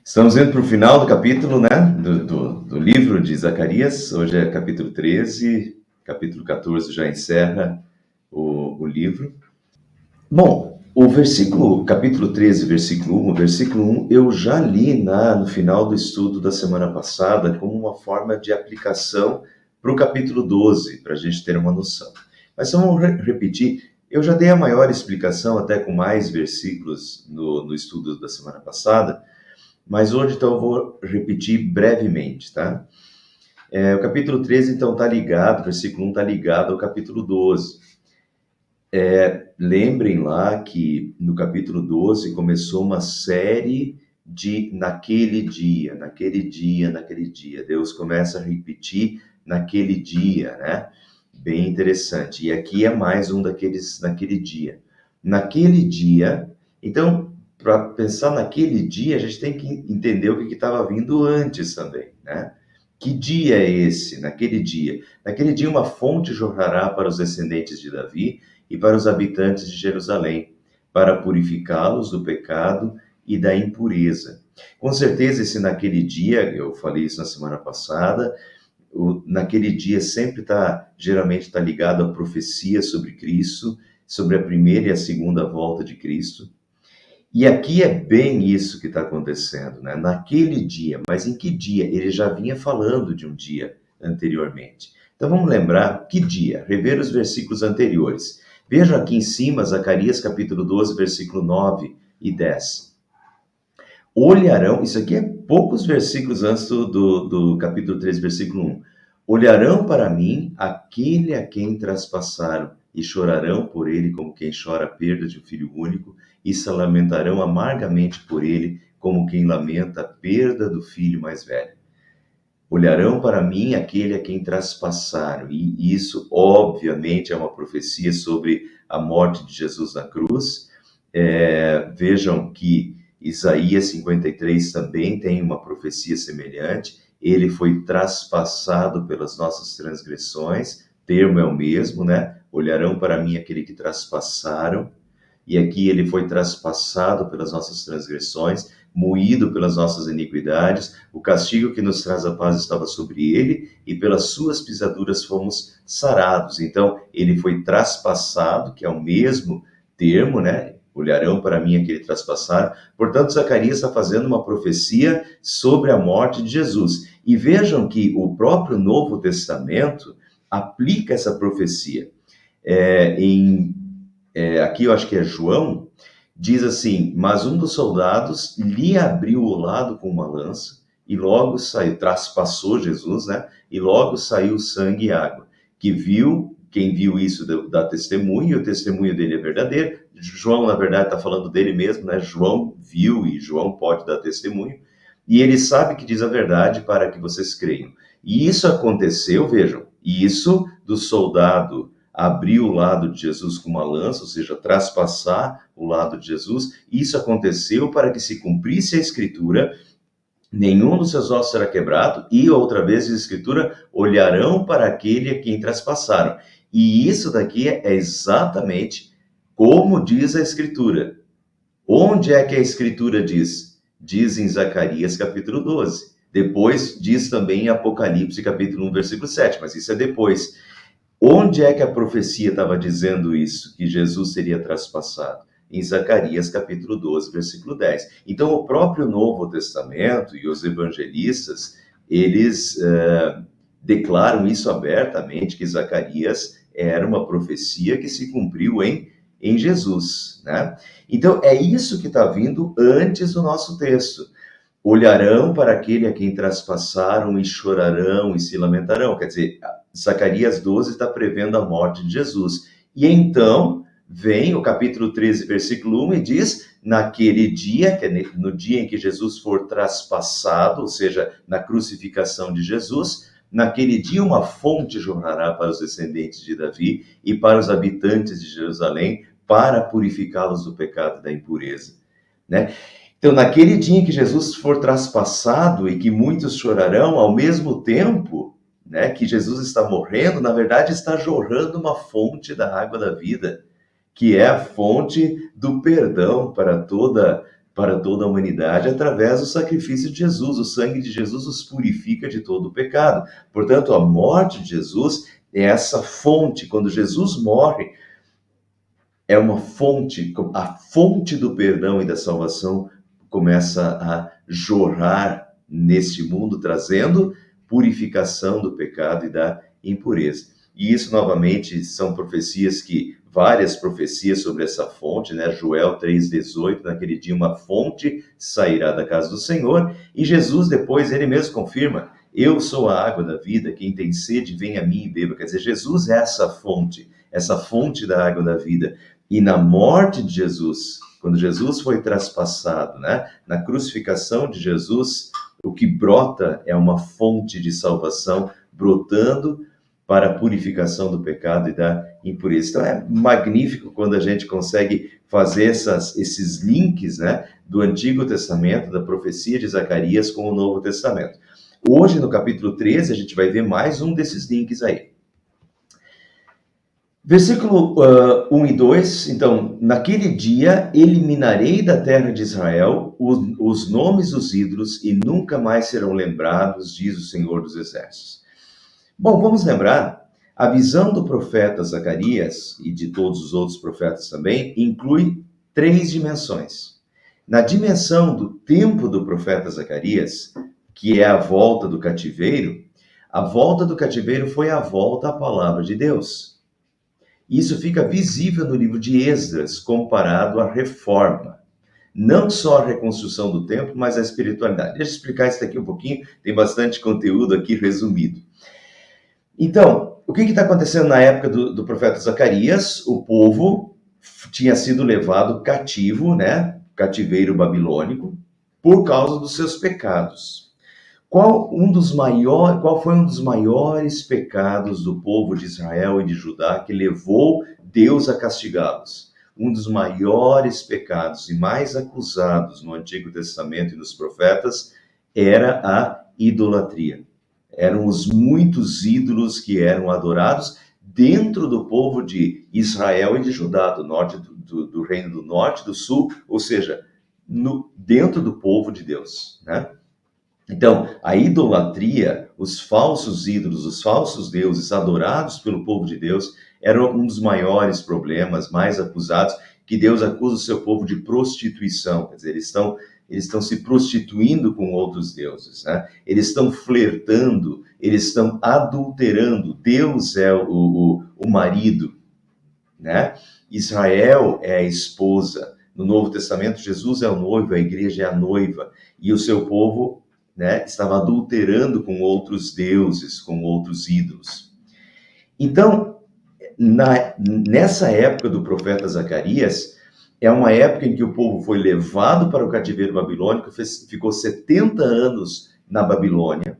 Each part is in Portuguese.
Estamos indo para o final do capítulo, né, do livro de Zacarias. Hoje é capítulo 13, capítulo 14 já encerra o livro. Bom, capítulo 13, versículo 1, eu já li no final do estudo da semana passada como uma forma de aplicação para o capítulo 12, para a gente ter uma noção. Mas vamos repetir. Eu já dei a maior explicação, até com mais versículos no estudo da semana passada, mas hoje, então, eu vou repetir brevemente, tá? O capítulo 13, então, está ligado, versículo 1 está ligado ao capítulo 12. Lembrem lá que no capítulo 12 começou uma série de naquele dia. Deus começa a repetir naquele dia, né? Bem interessante. E aqui é mais um daqueles naquele dia. Naquele dia, então, para pensar naquele dia, a gente tem que entender o que estava vindo antes também, né? Que dia é esse, naquele dia? Naquele dia, uma fonte jorrará para os descendentes de Davi e para os habitantes de Jerusalém, para purificá-los do pecado e da impureza. Com certeza, esse naquele dia, eu falei isso na semana passada, naquele dia geralmente está ligado à profecia sobre Cristo, sobre a primeira e a segunda volta de Cristo. E aqui é bem isso que está acontecendo, né? Naquele dia, mas em que dia? Ele já vinha falando de um dia anteriormente. Então vamos lembrar que dia, rever os versículos anteriores. Vejam aqui em cima, Zacarias capítulo 12, versículo 9 e 10. Olharão, isso aqui é poucos versículos antes do capítulo 13, versículo 1. Olharão para mim aquele a quem traspassaram e chorarão por ele como quem chora a perda de um filho único e se lamentarão amargamente por ele como quem lamenta a perda do filho mais velho. Olharão para mim aquele a quem traspassaram. E isso, obviamente, é uma profecia sobre a morte de Jesus na cruz. Vejam que Isaías 53 também tem uma profecia semelhante. Ele foi traspassado pelas nossas transgressões. Termo é o mesmo, né? Olharão para mim aquele que traspassaram. E aqui ele foi traspassado pelas nossas transgressões, moído pelas nossas iniquidades. O castigo que nos traz a paz estava sobre ele, e pelas suas pisaduras fomos sarados. Então, ele foi traspassado, que é o mesmo termo, né? Olharão para mim aquele traspassaram. Portanto, Zacarias está fazendo uma profecia sobre a morte de Jesus. E vejam que o próprio Novo Testamento aplica essa profecia. Aqui eu acho que é João, diz assim: mas um dos soldados lhe abriu o lado com uma lança, e logo saiu, traspassou Jesus, né? E logo saiu sangue e água. Quem viu isso dá testemunho, e o testemunho dele é verdadeiro. João, na verdade, está falando dele mesmo, né? João viu e João pode dar testemunho. E ele sabe que diz a verdade para que vocês creiam. E isso aconteceu, vejam, isso do soldado abrir o lado de Jesus com uma lança, ou seja, traspassar o lado de Jesus. Isso aconteceu para que se cumprisse a Escritura: nenhum dos seus ossos será quebrado, e outra vez a Escritura: olharão para aquele a quem traspassaram. E isso daqui é exatamente como diz a Escritura. Onde é que a Escritura diz? Diz em Zacarias capítulo 12. Depois diz também em Apocalipse capítulo 1, versículo 7, mas isso é depois. Onde é que a profecia estava dizendo isso, que Jesus seria traspassado? Em Zacarias capítulo 12, versículo 10. Então, o próprio Novo Testamento e os evangelistas, eles declaram isso abertamente, que Zacarias era uma profecia que se cumpriu em Jesus, né? Então, é isso que está vindo antes do nosso texto. Olharão para aquele a quem traspassaram e chorarão e se lamentarão. Quer dizer, Zacarias 12 está prevendo a morte de Jesus. E então vem o capítulo 13, versículo 1 e diz: naquele dia, que é no dia em que Jesus for traspassado, ou seja, na crucificação de Jesus, naquele dia uma fonte jorrará para os descendentes de Davi e para os habitantes de Jerusalém, para purificá-los do pecado e da impureza, né? Então, naquele dia em que Jesus for traspassado e que muitos chorarão, ao mesmo tempo, né, que Jesus está morrendo, na verdade está jorrando uma fonte da água da vida, que é a fonte do perdão para toda para toda a humanidade através do sacrifício de Jesus. O sangue de Jesus os purifica de todo o pecado. Portanto, a morte de Jesus é essa fonte. Quando Jesus morre, é uma fonte, a fonte do perdão e da salvação começa a jorrar neste mundo, trazendo purificação do pecado e da impureza. E isso, novamente, são várias profecias sobre essa fonte, né? Joel 3,18, naquele dia uma fonte sairá da casa do Senhor, e Jesus depois, ele mesmo confirma, eu sou a água da vida, quem tem sede, vem a mim e beba. Quer dizer, Jesus é essa fonte da água da vida. E na morte de Jesus, quando Jesus foi traspassado, né? Na crucificação de Jesus, o que brota é uma fonte de salvação brotando para a purificação do pecado e da impureza. Então é magnífico quando a gente consegue fazer esses links, né, do Antigo Testamento, da profecia de Zacarias com o Novo Testamento. Hoje, no capítulo 13, a gente vai ver mais um desses links aí. Versículo 1 e 2, então, naquele dia eliminarei da terra de Israel os nomes dos ídolos e nunca mais serão lembrados, diz o Senhor dos Exércitos. Bom, vamos lembrar, a visão do profeta Zacarias e de todos os outros profetas também inclui 3 dimensões. Na dimensão do tempo do profeta Zacarias, que é a volta do cativeiro, a volta do cativeiro foi a volta à palavra de Deus. Isso fica visível no livro de Esdras, comparado à reforma. Não só a reconstrução do templo, mas a espiritualidade. Deixa eu explicar isso aqui um pouquinho, tem bastante conteúdo aqui resumido. Então, o que está acontecendo na época do profeta Zacarias? O povo tinha sido levado cativo, né? Cativeiro babilônico, por causa dos seus pecados. Qual foi um dos maiores pecados do povo de Israel e de Judá que levou Deus a castigá-los? Um dos maiores pecados e mais acusados no Antigo Testamento e nos profetas era a idolatria. Eram os muitos ídolos que eram adorados dentro do povo de Israel e de Judá, do norte, do reino do norte, do sul, ou seja, dentro do povo de Deus, né? Então, a idolatria, os falsos ídolos, os falsos deuses adorados pelo povo de Deus, eram um dos maiores problemas, mais acusados, que Deus acusa o seu povo de prostituição. Quer dizer, eles estão se prostituindo com outros deuses, né? Eles estão flertando, eles estão adulterando. Deus é o marido, né? Israel é a esposa. No Novo Testamento, Jesus é o noivo, a igreja é a noiva. E o seu povo, né, estava adulterando com outros deuses, com outros ídolos. Então, nessa época do profeta Zacarias, é uma época em que o povo foi levado para o cativeiro babilônico, ficou 70 anos na Babilônia,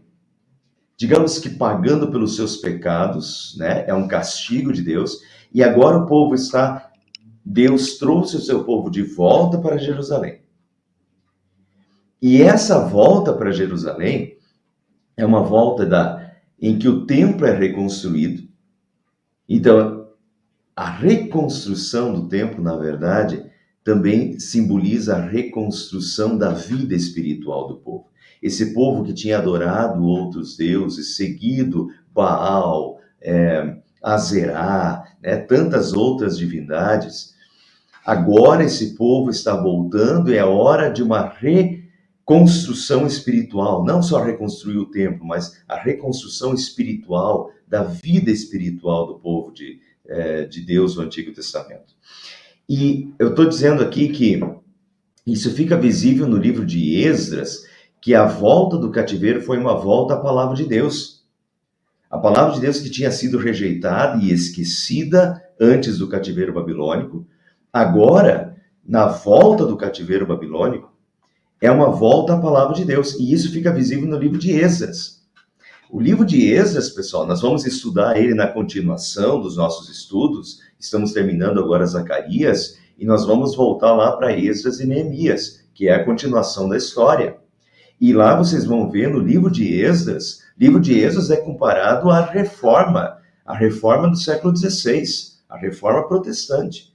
digamos que pagando pelos seus pecados, né? É um castigo de Deus, e agora o povo Deus trouxe o seu povo de volta para Jerusalém. E essa volta para Jerusalém é uma volta em que o templo é reconstruído. Então, a reconstrução do templo, na verdade, também simboliza a reconstrução da vida espiritual do povo. Esse povo que tinha adorado outros deuses, seguido Baal, Azerá, né, tantas outras divindades, agora esse povo está voltando, é a hora de uma reconstrução espiritual, não só reconstruir o templo, mas a reconstrução espiritual, da vida espiritual do povo de Deus no Antigo Testamento. E eu estou dizendo aqui que isso fica visível no livro de Esdras, que a volta do cativeiro foi uma volta à palavra de Deus. A palavra de Deus que tinha sido rejeitada e esquecida antes do cativeiro babilônico, agora, na volta do cativeiro babilônico, é uma volta à palavra de Deus. E isso fica visível no livro de Esdras. O livro de Esdras, pessoal, nós vamos estudar ele na continuação dos nossos estudos. Estamos terminando agora Zacarias e nós vamos voltar lá para Esdras e Neemias, que é a continuação da história. E lá vocês vão ver no livro de Esdras é comparado à reforma do século XVI, a reforma protestante.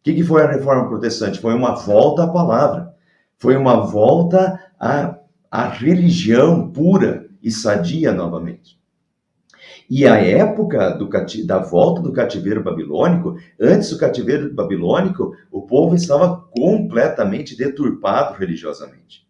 O que foi a reforma protestante? Foi uma volta à palavra. Foi uma volta à religião pura e sadia novamente. E a época da volta do cativeiro babilônico, antes do cativeiro babilônico, o povo estava completamente deturpado religiosamente.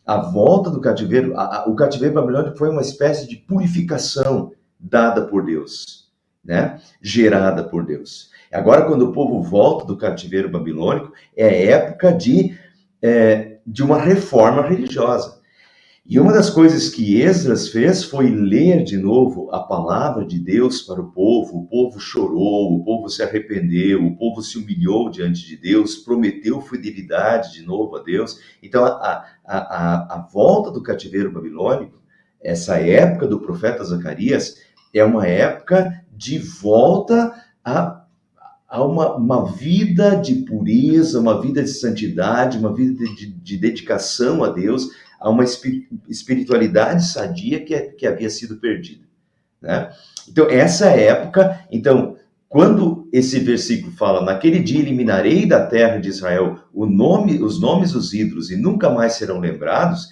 A volta do cativeiro, o cativeiro babilônico foi uma espécie de purificação dada por Deus, né? Gerada por Deus. Agora, quando o povo volta do cativeiro babilônico, é época de uma reforma religiosa. E uma das coisas que Esdras fez foi ler de novo a palavra de Deus para o povo chorou, o povo se arrependeu, o povo se humilhou diante de Deus, prometeu fidelidade de novo a Deus. Então, a volta do cativeiro babilônico, essa época do profeta Zacarias, é uma época de volta a uma vida de pureza, uma vida de santidade, uma vida de dedicação a Deus, a uma espiritualidade sadia que havia sido perdida, né? Então, essa época, então, quando esse versículo fala, naquele dia eliminarei da terra de Israel os nomes dos ídolos e nunca mais serão lembrados,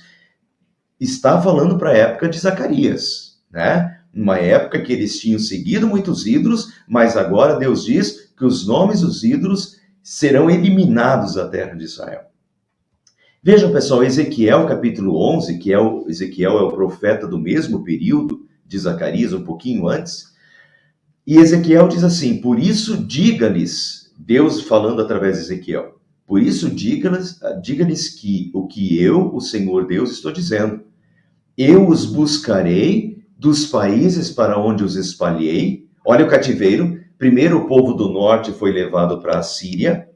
está falando para a época de Zacarias, né? Uma época que eles tinham seguido muitos ídolos, mas agora Deus diz que os nomes dos ídolos serão eliminados da terra de Israel. Vejam, pessoal, Ezequiel capítulo 11, Ezequiel é o profeta do mesmo período de Zacarias, um pouquinho antes, e Ezequiel diz assim, por isso diga-lhes, Deus falando através de Ezequiel, por isso diga-lhes que o que eu, o Senhor Deus, estou dizendo, eu os buscarei dos países para onde os espalhei. Olha o cativeiro. Primeiro o povo do norte foi levado para a Síria.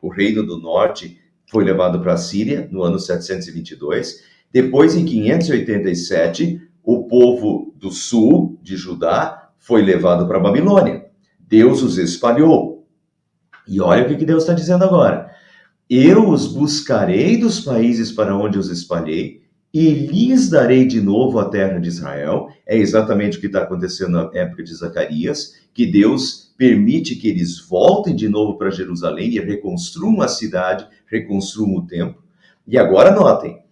O reino do norte foi levado para a Síria no ano 722. Depois, em 587, o povo do sul, de Judá, foi levado para a Babilônia. Deus os espalhou. E olha o que Deus está dizendo agora. Eu os buscarei dos países para onde os espalhei, e lhes darei de novo a terra de Israel. É exatamente o que está acontecendo na época de Zacarias, que Deus permite que eles voltem de novo para Jerusalém e reconstruam a cidade, reconstruam o templo. E agora notem,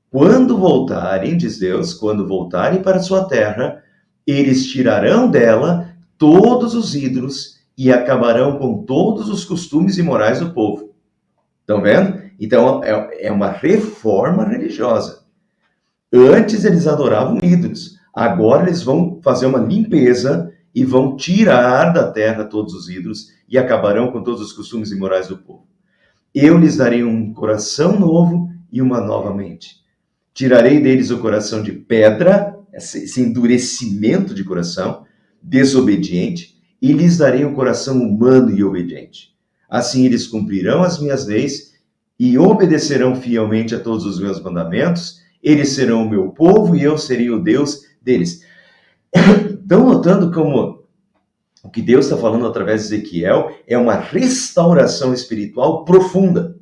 quando voltarem, diz Deus, quando voltarem para a sua terra, eles tirarão dela todos os ídolos e acabarão com todos os costumes imorais do povo. Estão vendo? Então, é uma reforma religiosa. Antes eles adoravam ídolos. Agora eles vão fazer uma limpeza e vão tirar da terra todos os ídolos e acabarão com todos os costumes imorais do povo. Eu lhes darei um coração novo e uma nova mente. Tirarei deles o coração de pedra, esse endurecimento de coração, desobediente, e lhes darei um coração humano e obediente. Assim eles cumprirão as minhas leis e obedecerão fielmente a todos os meus mandamentos. Eles serão o meu povo e eu serei o Deus deles. Estão notando como o que Deus está falando através de Ezequiel é uma restauração espiritual profunda.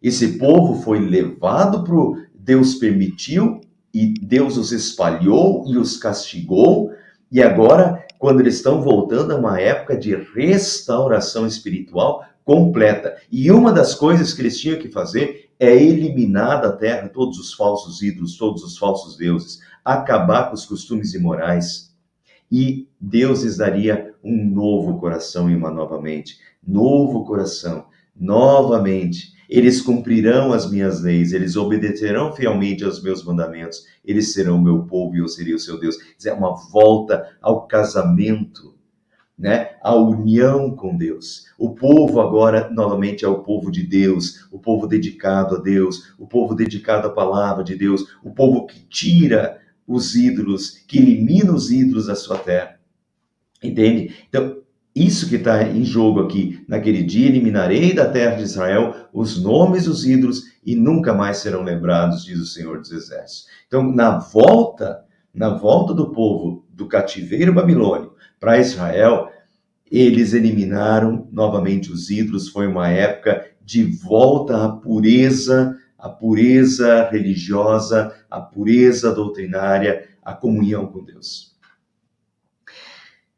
Esse povo foi levado para o... Deus permitiu e Deus os espalhou e os castigou. E agora, quando eles estão voltando a uma época de restauração espiritual completa. E uma das coisas que eles tinham que fazer é eliminar da terra todos os falsos ídolos, todos os falsos deuses, acabar com os costumes imorais. E Deus lhes daria um novo coração e uma nova mente. Novo coração, novamente. Eles cumprirão as minhas leis, eles obedecerão fielmente aos meus mandamentos, eles serão o meu povo e eu serei o seu Deus. É uma volta ao casamento, né? A união com Deus. O povo agora, novamente, é o povo de Deus, o povo dedicado a Deus, o povo dedicado à palavra de Deus, o povo que tira os ídolos, que elimina os ídolos da sua terra. Entende? Então, isso que está em jogo aqui. Naquele dia eliminarei da terra de Israel os nomes dos ídolos e nunca mais serão lembrados, diz o Senhor dos Exércitos. Então, na volta do povo do cativeiro babilônico para Israel, eles eliminaram novamente os ídolos. Foi uma época de volta à pureza religiosa, à pureza doutrinária, à comunhão com Deus.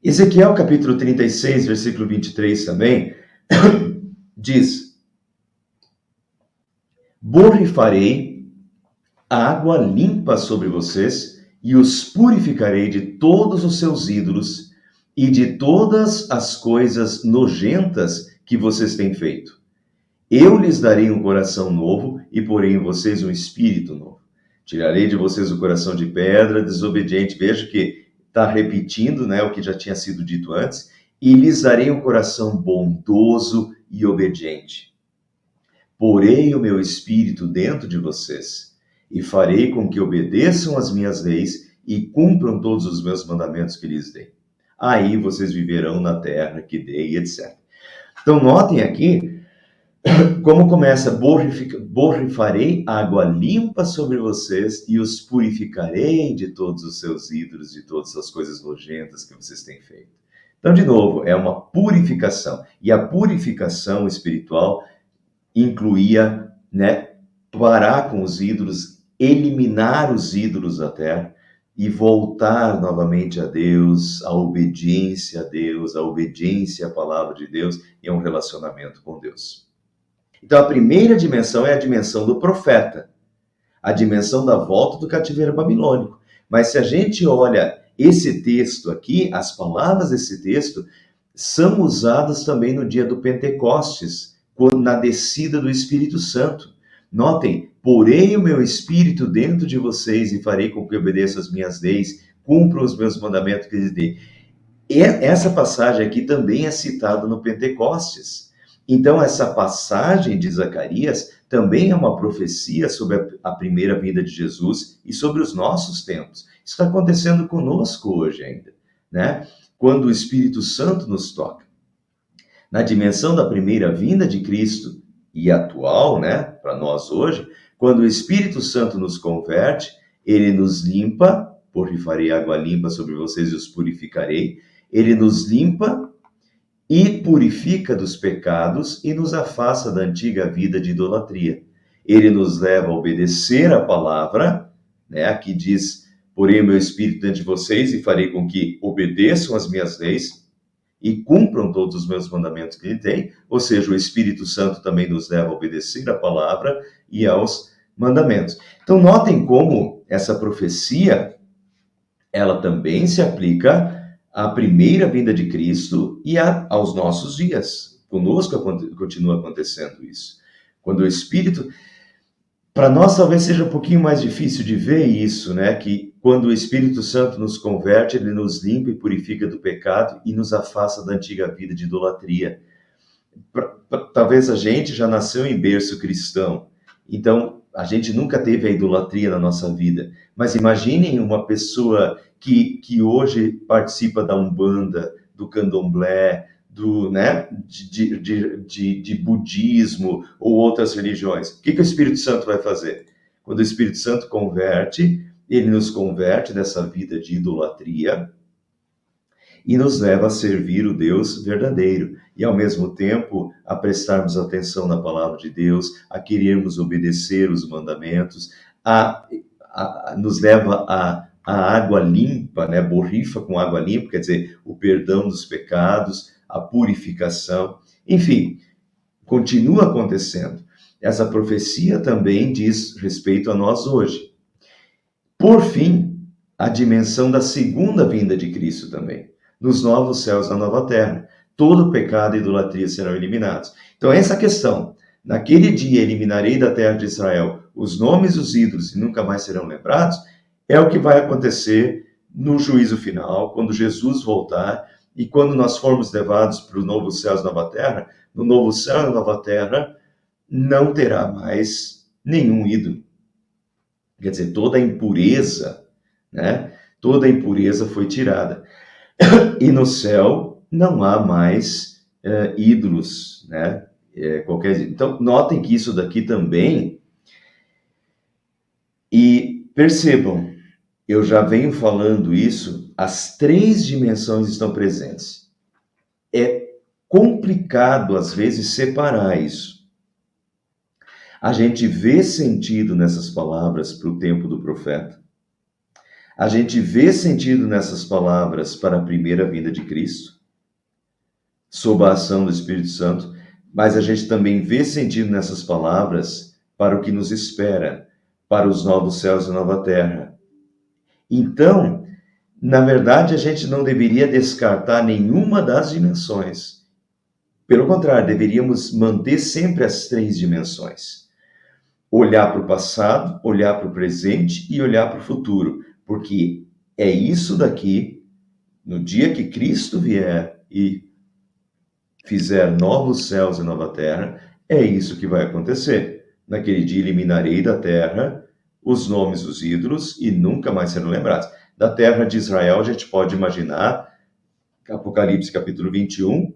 Ezequiel capítulo 36, versículo 23 também, diz: borrifarei água limpa sobre vocês e os purificarei de todos os seus ídolos e de todas as coisas nojentas que vocês têm feito. Eu lhes darei um coração novo e porei em vocês um espírito novo. Tirarei de vocês o coração de pedra, desobediente. Veja que está repetindo, né, o que já tinha sido dito antes. E lhes darei um coração bondoso e obediente. Porei o meu espírito dentro de vocês e farei com que obedeçam as minhas leis e cumpram todos os meus mandamentos que lhes dei. Aí vocês viverão na terra que dei, etc. Então, notem aqui como começa: borrifarei água limpa sobre vocês e os purificarei de todos os seus ídolos, de todas as coisas nojentas que vocês têm feito. Então, de novo, é uma purificação. E a purificação espiritual incluía, né, parar com os ídolos, eliminar os ídolos da terra e voltar novamente a Deus, a obediência a Deus, a obediência à palavra de Deus e a um relacionamento com Deus. Então, a primeira dimensão é a dimensão do profeta, a dimensão da volta do cativeiro babilônico. Mas se a gente olha esse texto aqui, as palavras desse texto são usadas também no dia do Pentecostes, na descida do Espírito Santo. Notem: porei o meu espírito dentro de vocês e farei com que obedeçam as minhas leis, cumpram os meus mandamentos que lhes dei. E essa passagem aqui também é citada no Pentecostes. Então, essa passagem de Zacarias também é uma profecia sobre a primeira vinda de Jesus e sobre os nossos tempos. Isso está acontecendo conosco hoje ainda, né? Quando o Espírito Santo nos toca. Na dimensão da primeira vinda de Cristo e atual, né, para nós hoje, quando o Espírito Santo nos converte, ele nos limpa, borrifarei água limpa sobre vocês e os purificarei. Ele nos limpa e purifica dos pecados e nos afasta da antiga vida de idolatria. Ele nos leva a obedecer a palavra, né? Aqui diz: porei o meu espírito dentro de vocês e farei com que obedeçam as minhas leis e cumpram todos os meus mandamentos que ele tem. Ou seja, o Espírito Santo também nos leva a obedecer a palavra e aos mandamentos. Então, notem como essa profecia, ela também se aplica à primeira vinda de Cristo e aos nossos dias. Conosco continua acontecendo isso. Quando o Espírito... Para nós talvez seja um pouquinho mais difícil de ver isso, né? Que quando o Espírito Santo nos converte, ele nos limpa e purifica do pecado e nos afasta da antiga vida de idolatria. Talvez a gente já nasceu em berço cristão, então a gente nunca teve a idolatria na nossa vida. Mas imaginem uma pessoa que hoje participa da Umbanda, do Candomblé, né, de budismo ou outras religiões. O que o Espírito Santo vai fazer? Quando o Espírito Santo converte, ele nos converte dessa vida de idolatria e nos leva a servir o Deus verdadeiro. E, ao mesmo tempo, a prestarmos atenção na palavra de Deus, a querermos obedecer os mandamentos, nos leva a água limpa, né? Borrifa com água limpa, quer dizer, o perdão dos pecados, a purificação. Enfim, continua acontecendo. Essa profecia também diz respeito a nós hoje. Por fim, a dimensão da segunda vinda de Cristo também. Nos novos céus, na nova terra, todo pecado e idolatria serão eliminados. Então, essa questão: naquele dia eliminarei da terra de Israel os nomes dos ídolos e nunca mais serão lembrados, é o que vai acontecer no juízo final, quando Jesus voltar e quando nós formos levados para o novo céu e nova terra. No novo céu e nova terra não terá mais nenhum ídolo. Quer dizer, toda a impureza, né? Toda a impureza foi tirada. E no céu não há mais ídolos, né? Então, notem que isso daqui também... E percebam, eu já venho falando isso, as três dimensões estão presentes. É complicado, às vezes, separar isso. A gente vê sentido nessas palavras para o tempo do profeta. A gente vê sentido nessas palavras para a primeira vinda de Cristo, sob a ação do Espírito Santo, mas a gente também vê sentido nessas palavras para o que nos espera, para os novos céus e nova terra. Então, na verdade, a gente não deveria descartar nenhuma das dimensões. Pelo contrário, deveríamos manter sempre as 3 dimensões. Olhar para o passado, olhar para o presente e olhar para o futuro. Porque é isso daqui, no dia que Cristo vier e fizer novos céus e nova terra, é isso que vai acontecer. Naquele dia eliminarei da terra os nomes dos ídolos e nunca mais serão lembrados. Da terra de Israel, a gente pode imaginar, Apocalipse capítulo 21,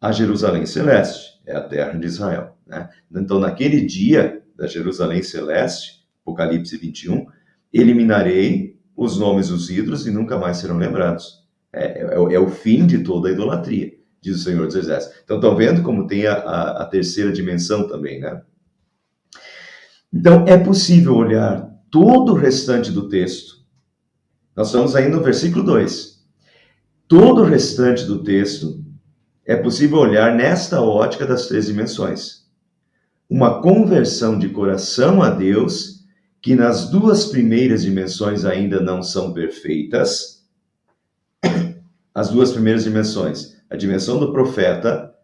a Jerusalém Celeste, é a terra de Israel, né? Então, naquele dia da Jerusalém Celeste, Apocalipse 21, eliminarei os nomes dos ídolos e nunca mais serão lembrados. É o fim de toda a idolatria, diz o Senhor dos Exércitos. Então, estão vendo como tem a terceira dimensão também, né? Então, é possível olhar todo o restante do texto. Nós estamos aí no versículo 2. Todo o restante do texto é possível olhar nesta ótica das 3 dimensões. Uma conversão de coração a Deus, que nas 2 primeiras dimensões ainda não são perfeitas. As 2 primeiras dimensões. A dimensão do profeta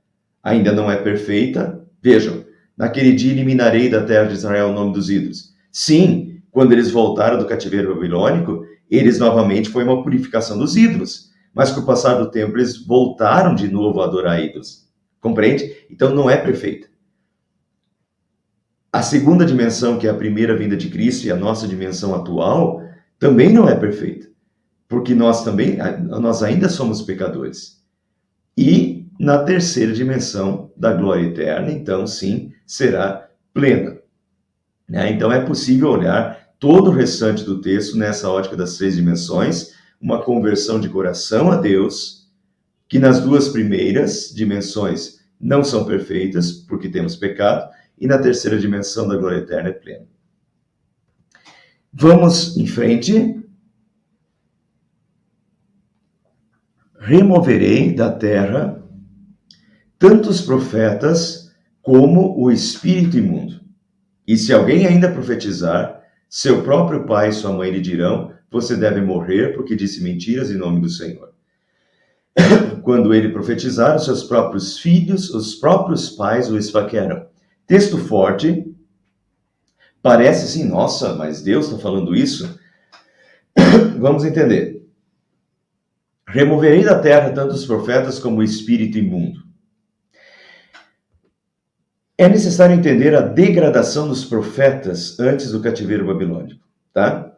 ainda não é perfeita. Vejam, naquele dia eliminarei da terra de Israel o nome dos ídolos. Sim, quando eles voltaram do cativeiro babilônico, eles novamente foi uma purificação dos ídolos. Mas com o passar do tempo, eles voltaram de novo a adorar ídolos. Compreende? Então não é perfeita. A segunda dimensão, que é a primeira vinda de Cristo e a nossa dimensão atual, também não é perfeita. Porque nós ainda somos pecadores. E na terceira dimensão da glória eterna, então sim, será plena. Então é possível olhar todo o restante do texto nessa ótica das 3 dimensões, uma conversão de coração a Deus, que nas 2 primeiras dimensões não são perfeitas, porque temos pecado, e na terceira dimensão da glória eterna é plena. Vamos em frente. Removerei da terra tanto os profetas como o espírito imundo. E se alguém ainda profetizar, seu próprio pai e sua mãe lhe dirão: você deve morrer porque disse mentiras em nome do Senhor. Quando ele profetizar, os seus próprios filhos, os próprios pais o esfaquearão. Texto forte. Parece assim, nossa, mas Deus está falando isso? Vamos entender. Removerei da terra tanto os profetas como o espírito imundo. É necessário entender a degradação dos profetas antes do cativeiro babilônico, tá?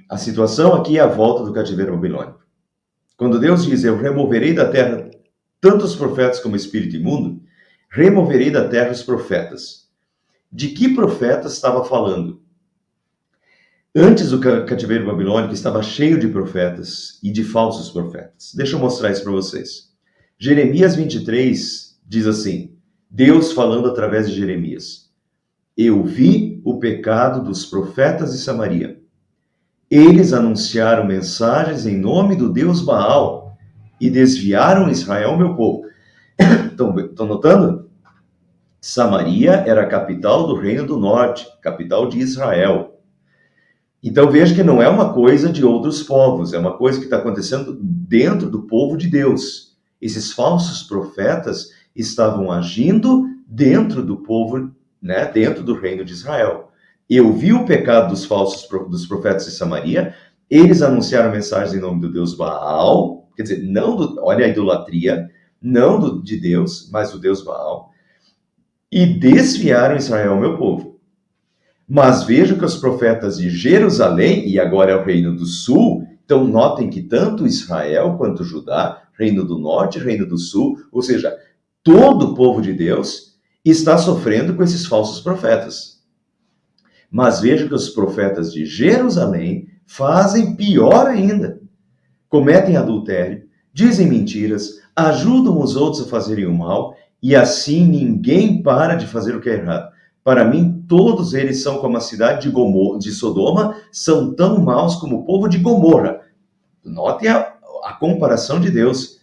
A situação aqui é a volta do cativeiro babilônico. Quando Deus diz, eu removerei da terra tanto os profetas como o espírito imundo, removerei da terra os profetas. De que profetas estava falando? Antes do cativeiro babilônico estava cheio de profetas e de falsos profetas. Deixa eu mostrar isso para vocês. Jeremias 23 diz assim, Deus falando através de Jeremias. Eu vi o pecado dos profetas de Samaria. Eles anunciaram mensagens em nome do Deus Baal e desviaram Israel, meu povo. Estão notando? Samaria era a capital do Reino do Norte, capital de Israel. Então veja que não é uma coisa de outros povos, é uma coisa que está acontecendo dentro do povo de Deus. Esses falsos profetas estavam agindo dentro do povo, né, dentro do reino de Israel. Eu vi o pecado dos profetas de Samaria, eles anunciaram mensagens em nome do Deus Baal, quer dizer, olha a idolatria, não de Deus, mas do Deus Baal, e desviaram Israel, meu povo. Mas vejam que os profetas de Jerusalém, e agora é o reino do sul, então notem que tanto Israel quanto Judá, reino do norte, reino do sul, ou seja, todo o povo de Deus está sofrendo com esses falsos profetas. Mas vejam que os profetas de Jerusalém fazem pior ainda. Cometem adultério, dizem mentiras, ajudam os outros a fazerem o mal, e assim ninguém para de fazer o que é errado. Para mim, todos eles são como a cidade de Sodoma, são tão maus como o povo de Gomorra. Notem a comparação de Deus.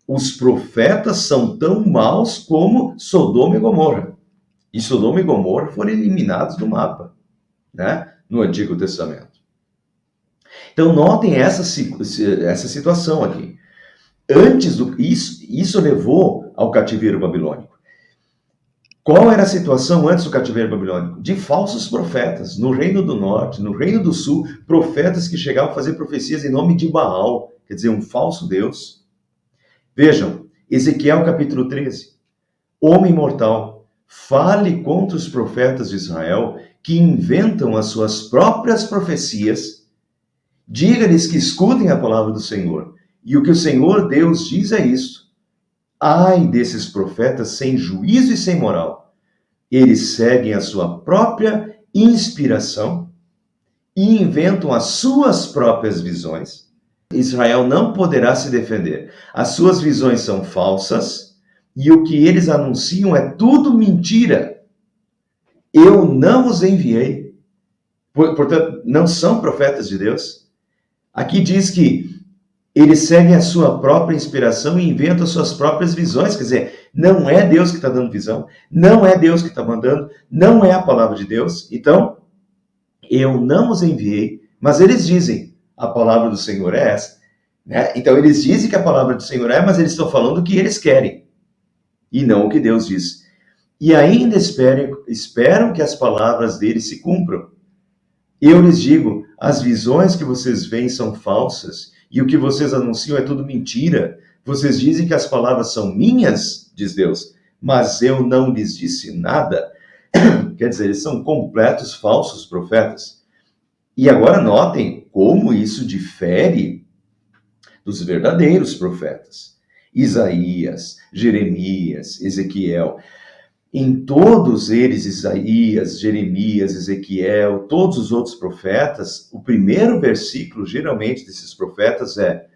Os profetas são tão maus como Sodoma e Gomorra. E Sodoma e Gomorra foram eliminados do mapa, né? No Antigo Testamento. Então, notem essa situação aqui. Isso levou ao cativeiro babilônico. Qual era a situação antes do cativeiro babilônico? De falsos profetas. No Reino do Norte, no Reino do Sul, profetas que chegavam a fazer profecias em nome de Baal, quer dizer, um falso Deus. Vejam, Ezequiel capítulo 13. Homem mortal, fale contra os profetas de Israel que inventam as suas próprias profecias. Diga-lhes que escutem a palavra do Senhor. E o que o Senhor Deus diz é isto: ai desses profetas sem juízo e sem moral. Eles seguem a sua própria inspiração e inventam as suas próprias visões. Israel não poderá se defender. As suas visões são falsas e o que eles anunciam é tudo mentira. Eu não os enviei. Portanto, não são profetas de Deus. Aqui diz que eles seguem a sua própria inspiração e inventam as suas próprias visões. Quer dizer, não é Deus que está dando visão, não é Deus que está mandando, não é a palavra de Deus. Então, eu não os enviei, mas eles dizem, a palavra do Senhor é essa. Né? Então, eles dizem que a palavra do Senhor é, mas eles estão falando o que eles querem, e não o que Deus diz. E ainda esperam que as palavras deles se cumpram. Eu lhes digo, as visões que vocês veem são falsas, e o que vocês anunciam é tudo mentira. Vocês dizem que as palavras são minhas, diz Deus, mas eu não lhes disse nada. Quer dizer, eles são completos falsos profetas. E agora notem como isso difere dos verdadeiros profetas. Isaías, Jeremias, Ezequiel. Em todos eles, Isaías, Jeremias, Ezequiel, todos os outros profetas, o primeiro versículo, geralmente, desses profetas é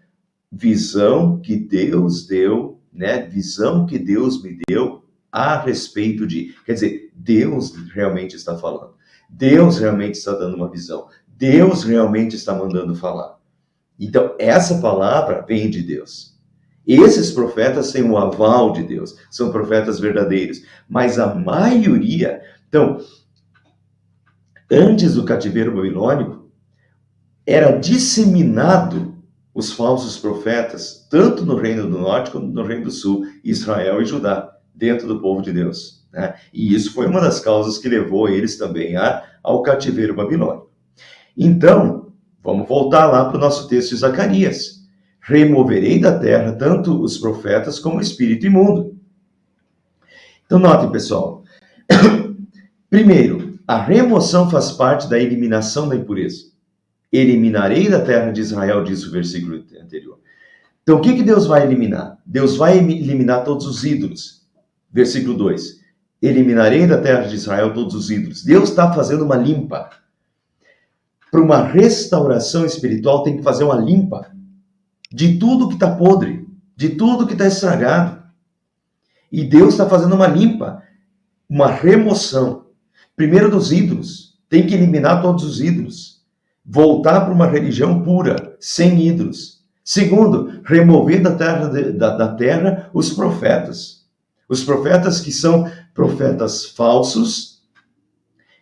visão que Deus deu, né? Visão que Deus me deu a respeito de... Quer dizer, Deus realmente está falando. Deus realmente está dando uma visão. Deus realmente está mandando falar. Então, essa palavra vem de Deus. Esses profetas têm o aval de Deus, são profetas verdadeiros, mas a maioria... Então, antes do cativeiro babilônico, era disseminado os falsos profetas, tanto no Reino do Norte como no Reino do Sul, Israel e Judá, dentro do povo de Deus. Né? E isso foi uma das causas que levou eles também ao cativeiro babilônico. Então, vamos voltar lá para o nosso texto de Zacarias. Removerei da terra tanto os profetas como o espírito imundo. Então, notem, pessoal. Primeiro, a remoção faz parte da eliminação da impureza. Eliminarei da terra de Israel, diz o versículo anterior. Então, o que Deus vai eliminar? Deus vai eliminar todos os ídolos. Versículo 2. Eliminarei da terra de Israel todos os ídolos. Deus está fazendo uma limpa. Para uma restauração espiritual, tem que fazer uma limpa de tudo que está podre, de tudo que está estragado. E Deus está fazendo uma limpa, uma remoção. Primeiro dos ídolos, tem que eliminar todos os ídolos. Voltar para uma religião pura, sem ídolos. Segundo, remover da terra os profetas. Os profetas que são profetas falsos,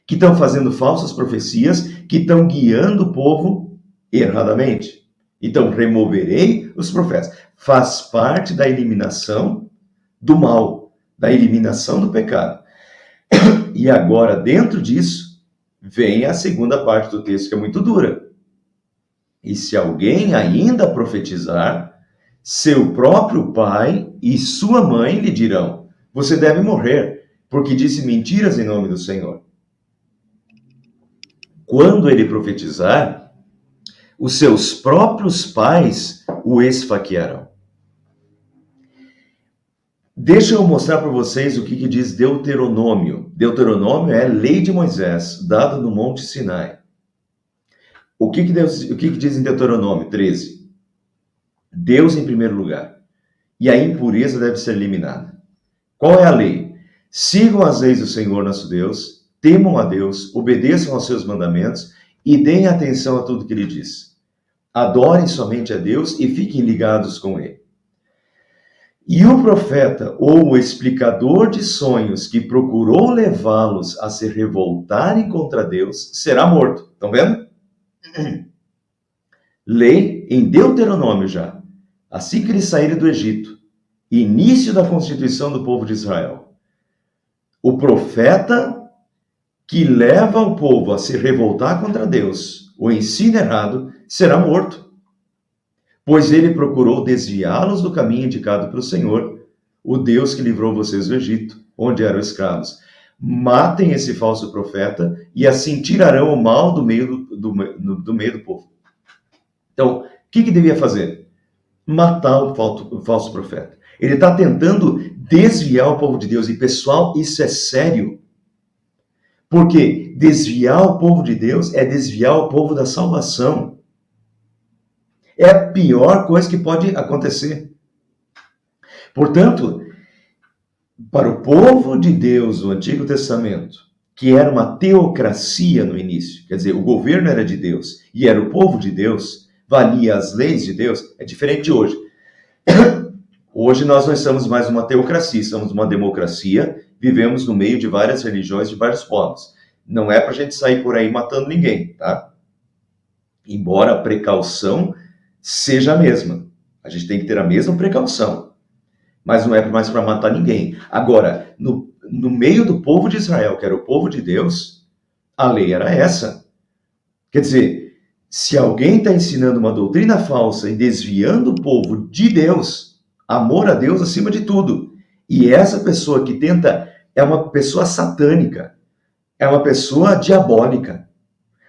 que estão fazendo falsas profecias, que estão guiando o povo erradamente. Então, removerei os profetas. Faz parte da eliminação do mal, da eliminação do pecado. E agora, dentro disso, vem a segunda parte do texto, que é muito dura. E se alguém ainda profetizar, seu próprio pai e sua mãe lhe dirão: você deve morrer, porque disse mentiras em nome do Senhor. Quando ele profetizar, os seus próprios pais o esfaquearão. Deixa eu mostrar para vocês o que diz Deuteronômio. Deuteronômio é a lei de Moisés, dada no Monte Sinai. O que diz em Deuteronômio 13? Deus em primeiro lugar. E a impureza deve ser eliminada. Qual é a lei? Sigam as leis do Senhor nosso Deus, temam a Deus, obedeçam aos seus mandamentos e deem atenção a tudo que ele diz. Adorem somente a Deus e fiquem ligados com ele. E o profeta ou o explicador de sonhos que procurou levá-los a se revoltarem contra Deus será morto. Estão vendo? Lei em Deuteronômio já. Assim que eles saírem do Egito, início da constituição do povo de Israel. O profeta que leva o povo a se revoltar contra Deus, o ensino errado, será morto, pois ele procurou desviá-los do caminho indicado pelo Senhor, o Deus que livrou vocês do Egito, onde eram escravos. Matem esse falso profeta e assim tirarão o mal do meio do meio do povo. Então, o que devia fazer? Matar o falso profeta. Ele está tentando desviar o povo de Deus. E, pessoal, isso é sério. Porque desviar o povo de Deus é desviar o povo da salvação. É a pior coisa que pode acontecer. Portanto, para o povo de Deus do Antigo Testamento, que era uma teocracia no início, quer dizer, o governo era de Deus e era o povo de Deus, valia as leis de Deus, é diferente de hoje. Hoje nós não estamos mais uma teocracia, estamos uma democracia, vivemos no meio de várias religiões, de vários povos. Não é para a gente sair por aí matando ninguém, tá? Embora a precaução seja a mesma. A gente tem que ter a mesma precaução. Mas não é mais para matar ninguém. Agora, no meio do povo de Israel, que era o povo de Deus, a lei era essa. Quer dizer, se alguém está ensinando uma doutrina falsa e desviando o povo de Deus, amor a Deus acima de tudo, e essa pessoa que tenta é uma pessoa satânica, é uma pessoa diabólica,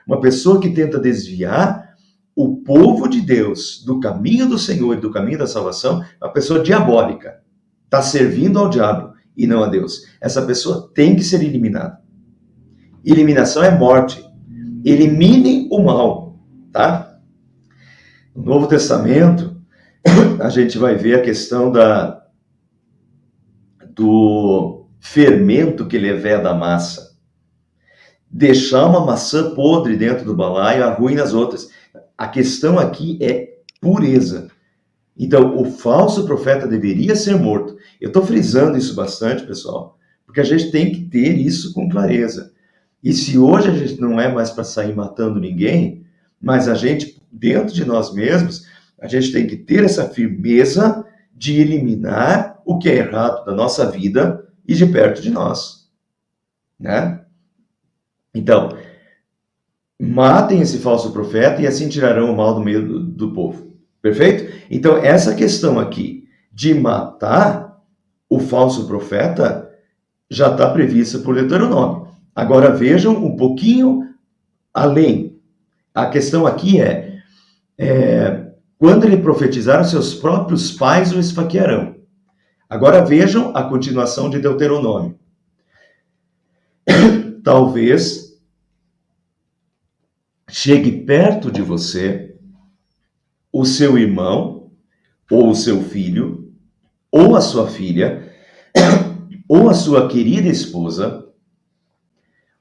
uma pessoa que tenta desviar o povo de Deus do caminho do Senhor e do caminho da salvação, é uma pessoa diabólica. Está servindo ao diabo e não a Deus. Essa pessoa tem que ser eliminada. Eliminação é morte. Eliminem o mal, tá? No Novo Testamento, a gente vai ver a questão do fermento que leveda a massa. Deixar uma maçã podre dentro do balaio arruina as outras. A questão aqui é pureza. Então, o falso profeta deveria ser morto. Eu estou frisando isso bastante, pessoal, porque a gente tem que ter isso com clareza. E se hoje a gente não é mais para sair matando ninguém, mas a gente, dentro de nós mesmos, a gente tem que ter essa firmeza de eliminar o que é errado da nossa vida e de perto de nós, né? Então, matem esse falso profeta e assim tirarão o mal do meio do povo. Perfeito? Então, essa questão aqui de matar o falso profeta já está prevista por Deuteronômio. Agora vejam um pouquinho além. A questão aqui quando ele profetizar, os seus próprios pais o esfaquearão. Agora vejam a continuação de Deuteronômio. Talvez chegue perto de você o seu irmão, ou o seu filho, ou a sua filha, ou a sua querida esposa,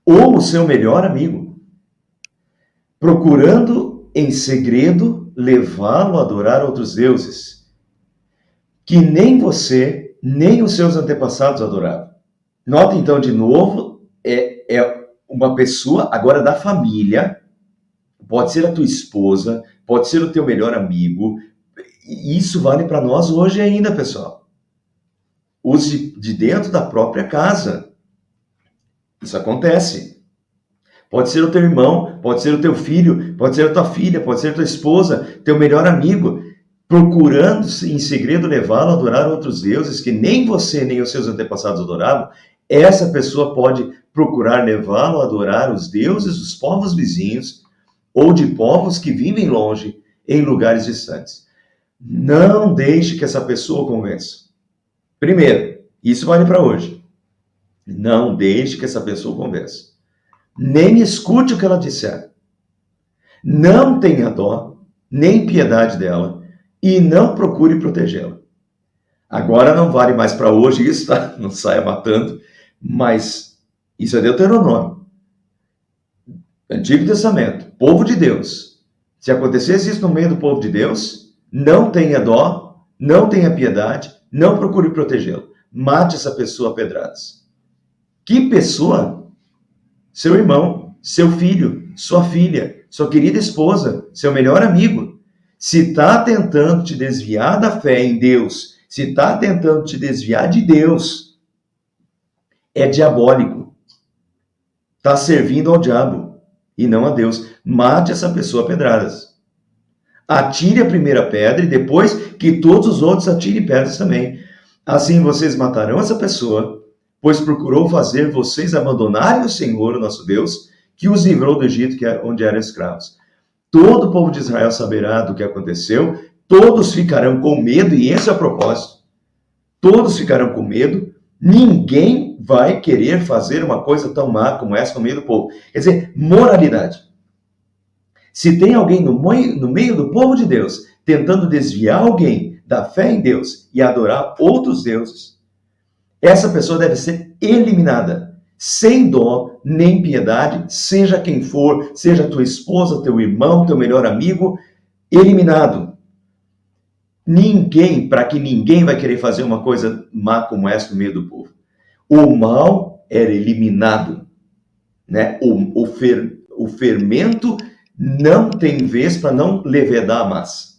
ou o seu melhor amigo, procurando em segredo levá-lo a adorar outros deuses, que nem você, nem os seus antepassados adoravam. Nota então de novo, é uma pessoa agora da família, pode ser a tua esposa, pode ser o teu melhor amigo. E isso vale para nós hoje ainda, pessoal. Os de dentro da própria casa. Isso acontece. Pode ser o teu irmão, pode ser o teu filho, pode ser a tua filha, pode ser a tua esposa, teu melhor amigo, procurando em segredo levá-lo a adorar outros deuses que nem você nem os seus antepassados adoravam. Essa pessoa pode procurar levá-lo a adorar os deuses dos povos vizinhos ou de povos que vivem longe, em lugares distantes. Não deixe que essa pessoa o convença. Primeiro, isso vale para hoje. Não deixe que essa pessoa o convença. Nem escute o que ela disser. Não tenha dó, nem piedade dela, e não procure protegê-la. Agora não vale mais para hoje isso, tá? Não saia matando, mas isso é Deuteronômio. Antigo Testamento, povo de Deus. Se acontecesse isso no meio do povo de Deus, não tenha dó, não tenha piedade, Não procure protegê-lo. Mate essa pessoa a pedradas. Que pessoa? Seu irmão, seu filho, sua filha, sua querida esposa, seu melhor amigo. Se está tentando te desviar da fé em Deus, se está tentando te desviar de Deus, é diabólico. Está servindo ao diabo e não a Deus. Mate essa pessoa a pedradas. Atire a primeira pedra e depois que todos os outros atirem pedras também. Assim vocês matarão essa pessoa, pois procurou fazer vocês abandonarem o Senhor, o nosso Deus, que os livrou do Egito, onde eram escravos. Todo o povo de Israel saberá do que aconteceu, todos ficarão com medo, e esse é o propósito. Todos ficarão com medo, ninguém vai querer fazer uma coisa tão má como essa no meio do povo. Quer dizer, moralidade. Se tem alguém no meio do povo de Deus tentando desviar alguém da fé em Deus e adorar outros deuses, essa pessoa deve ser eliminada, sem dó nem piedade, seja quem for, seja tua esposa, teu irmão, teu melhor amigo, eliminado. Para que ninguém vai querer fazer uma coisa má como essa no meio do povo. O mal era eliminado, né? O fermento não tem vez para não levedar a massa.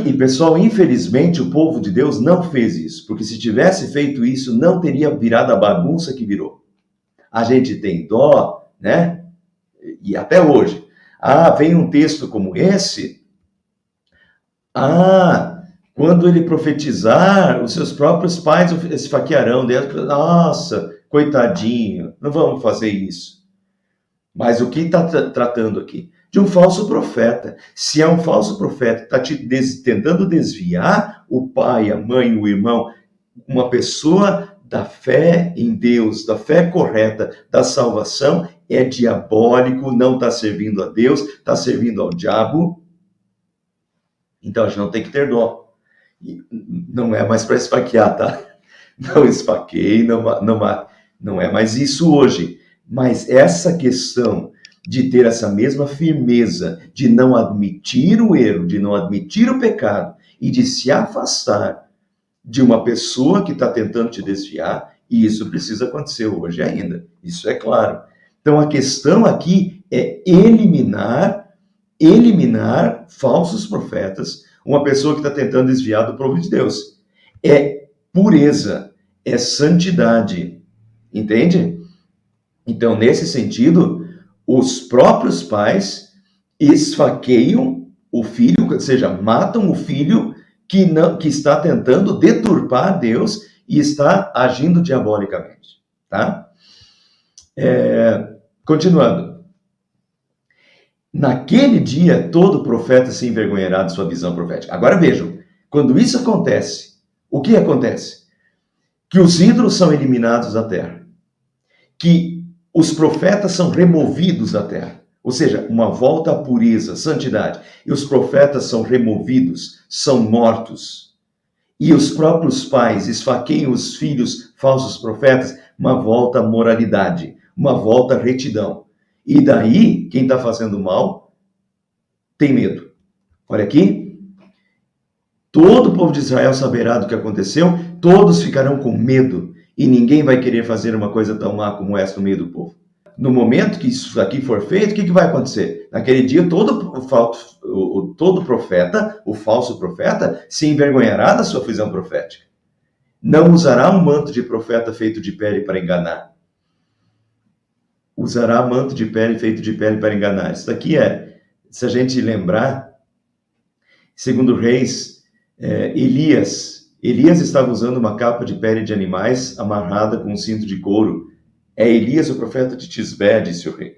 E, pessoal, infelizmente, o povo de Deus não fez isso, porque se tivesse feito isso, não teria virado a bagunça que virou. A gente tem dó, né? E até hoje. Vem um texto como esse. Quando ele profetizar, os seus próprios pais esfaquearão dentro. Nossa, coitadinho, não vamos fazer isso. Mas o que está tratando aqui? De um falso profeta. Se é um falso profeta que está tentando desviar o pai, a mãe, o irmão, uma pessoa da fé em Deus, da fé correta, da salvação, é diabólico, não está servindo a Deus, está servindo ao diabo. Então a gente não tem que ter dó. Não é mais para esfaquear, tá? Não esfaqueie, não é mais isso hoje. Mas essa questão de ter essa mesma firmeza, de não admitir o erro, de não admitir o pecado e de se afastar de uma pessoa que está tentando te desviar, e isso precisa acontecer hoje ainda, isso é claro. Então a questão aqui é eliminar falsos profetas, uma pessoa que está tentando desviar do povo de Deus. É pureza, é santidade, entende? Então, nesse sentido, os próprios pais esfaqueiam o filho, ou seja, matam o filho que está tentando deturpar Deus e está agindo diabolicamente, tá? Continuando. Naquele dia, todo profeta se envergonhará de sua visão profética. Agora vejam, quando isso acontece, o que acontece? Que os ídolos são eliminados da terra, que os profetas são removidos da terra, ou seja, uma volta à pureza, santidade, e os profetas são removidos, são mortos, e os próprios pais esfaqueiam os filhos falsos profetas, uma volta à moralidade, uma volta à retidão. E daí, quem está fazendo mal tem medo. Olha aqui. Todo o povo de Israel saberá do que aconteceu, todos ficarão com medo, e ninguém vai querer fazer uma coisa tão má como essa no meio do povo. No momento que isso aqui for feito, o que vai acontecer? Naquele dia, todo profeta, o falso profeta, se envergonhará da sua visão profética. Não usará um manto de profeta feito de pele para enganar. Usará manto de pele feito de pele para enganar. Isso daqui se a gente lembrar, segundo Reis, Elias estava usando uma capa de pele de animais amarrada com um cinto de couro. É Elias, o profeta de Tisbé, disse o rei.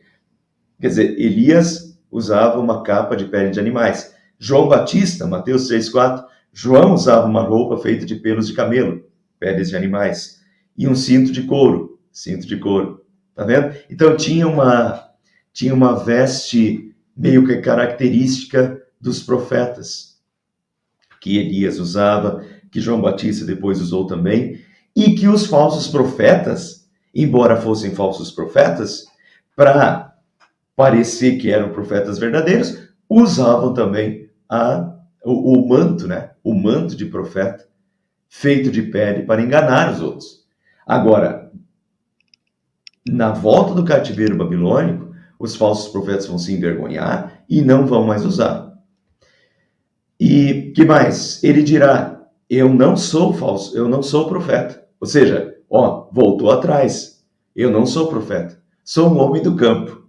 Quer dizer, Elias usava uma capa de pele de animais. João Batista, Mateus 6,4, João usava uma roupa feita de pelos de camelo, peles de animais, e um cinto de couro. Tá vendo? Então tinha uma veste meio que característica dos profetas, que Elias usava, que João Batista depois usou também, e que os falsos profetas, embora fossem falsos profetas, para parecer que eram profetas verdadeiros, usavam também o manto, né? O manto de profeta, feito de pele para enganar os outros. Agora, na volta do cativeiro babilônico, os falsos profetas vão se envergonhar e não vão mais usar. E que mais? Ele dirá: eu não sou falso, eu não sou profeta. Ou seja, voltou atrás. Eu não sou profeta, sou um homem do campo.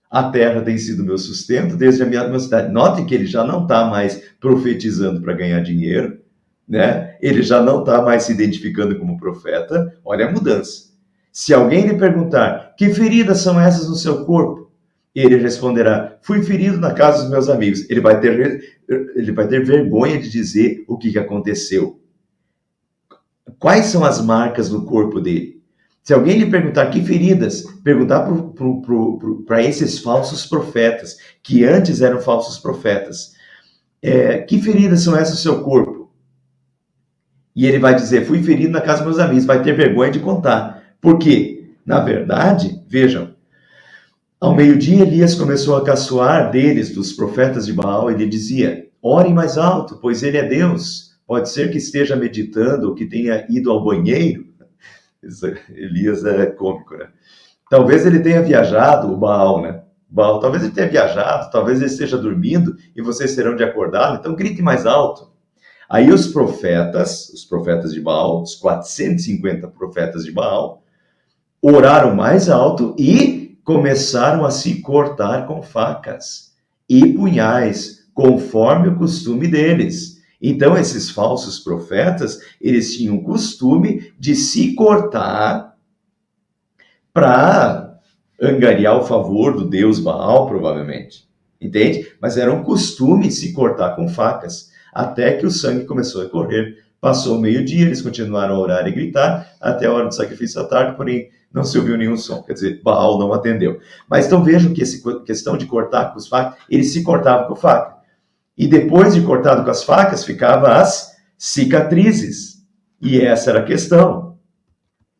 A terra tem sido meu sustento desde a minha mocidade. Note que ele já não está mais profetizando para ganhar dinheiro, né? Ele já não está mais se identificando como profeta. Olha a mudança. Se alguém lhe perguntar: que feridas são essas no seu corpo? Ele responderá: fui ferido na casa dos meus amigos. Ele vai ter vergonha de dizer o que aconteceu. Quais são as marcas no corpo dele? Se alguém lhe perguntar que feridas, perguntar para esses falsos profetas, que antes eram falsos profetas, que feridas são essas no seu corpo? E ele vai dizer: fui ferido na casa dos meus amigos. Vai ter vergonha de contar. Por quê? Na verdade, vejam, ao meio-dia Elias começou a caçoar deles, dos profetas de Baal, e ele dizia: orem mais alto, pois ele é Deus. Pode ser que esteja meditando ou que tenha ido ao banheiro. Elias é cômico, né? Talvez ele tenha viajado, o Baal, né? Baal, talvez ele tenha viajado, talvez ele esteja dormindo e vocês terão de acordá-lo, então grite mais alto. Aí os profetas de Baal, os 450 profetas de Baal, oraram mais alto e começaram a se cortar com facas e punhais, conforme o costume deles. Então, esses falsos profetas, eles tinham o costume de se cortar para angariar o favor do deus Baal, provavelmente. Entende? Mas era um costume se cortar com facas, até que o sangue começou a correr. Passou o meio-dia, eles continuaram a orar e gritar, até a hora do sacrifício da tarde, porém não se ouviu nenhum som. Quer dizer, Baal não atendeu. Mas então vejam que essa questão de cortar com as facas, eles se cortavam com faca. E depois de cortado com as facas, ficavam as cicatrizes. E essa era a questão.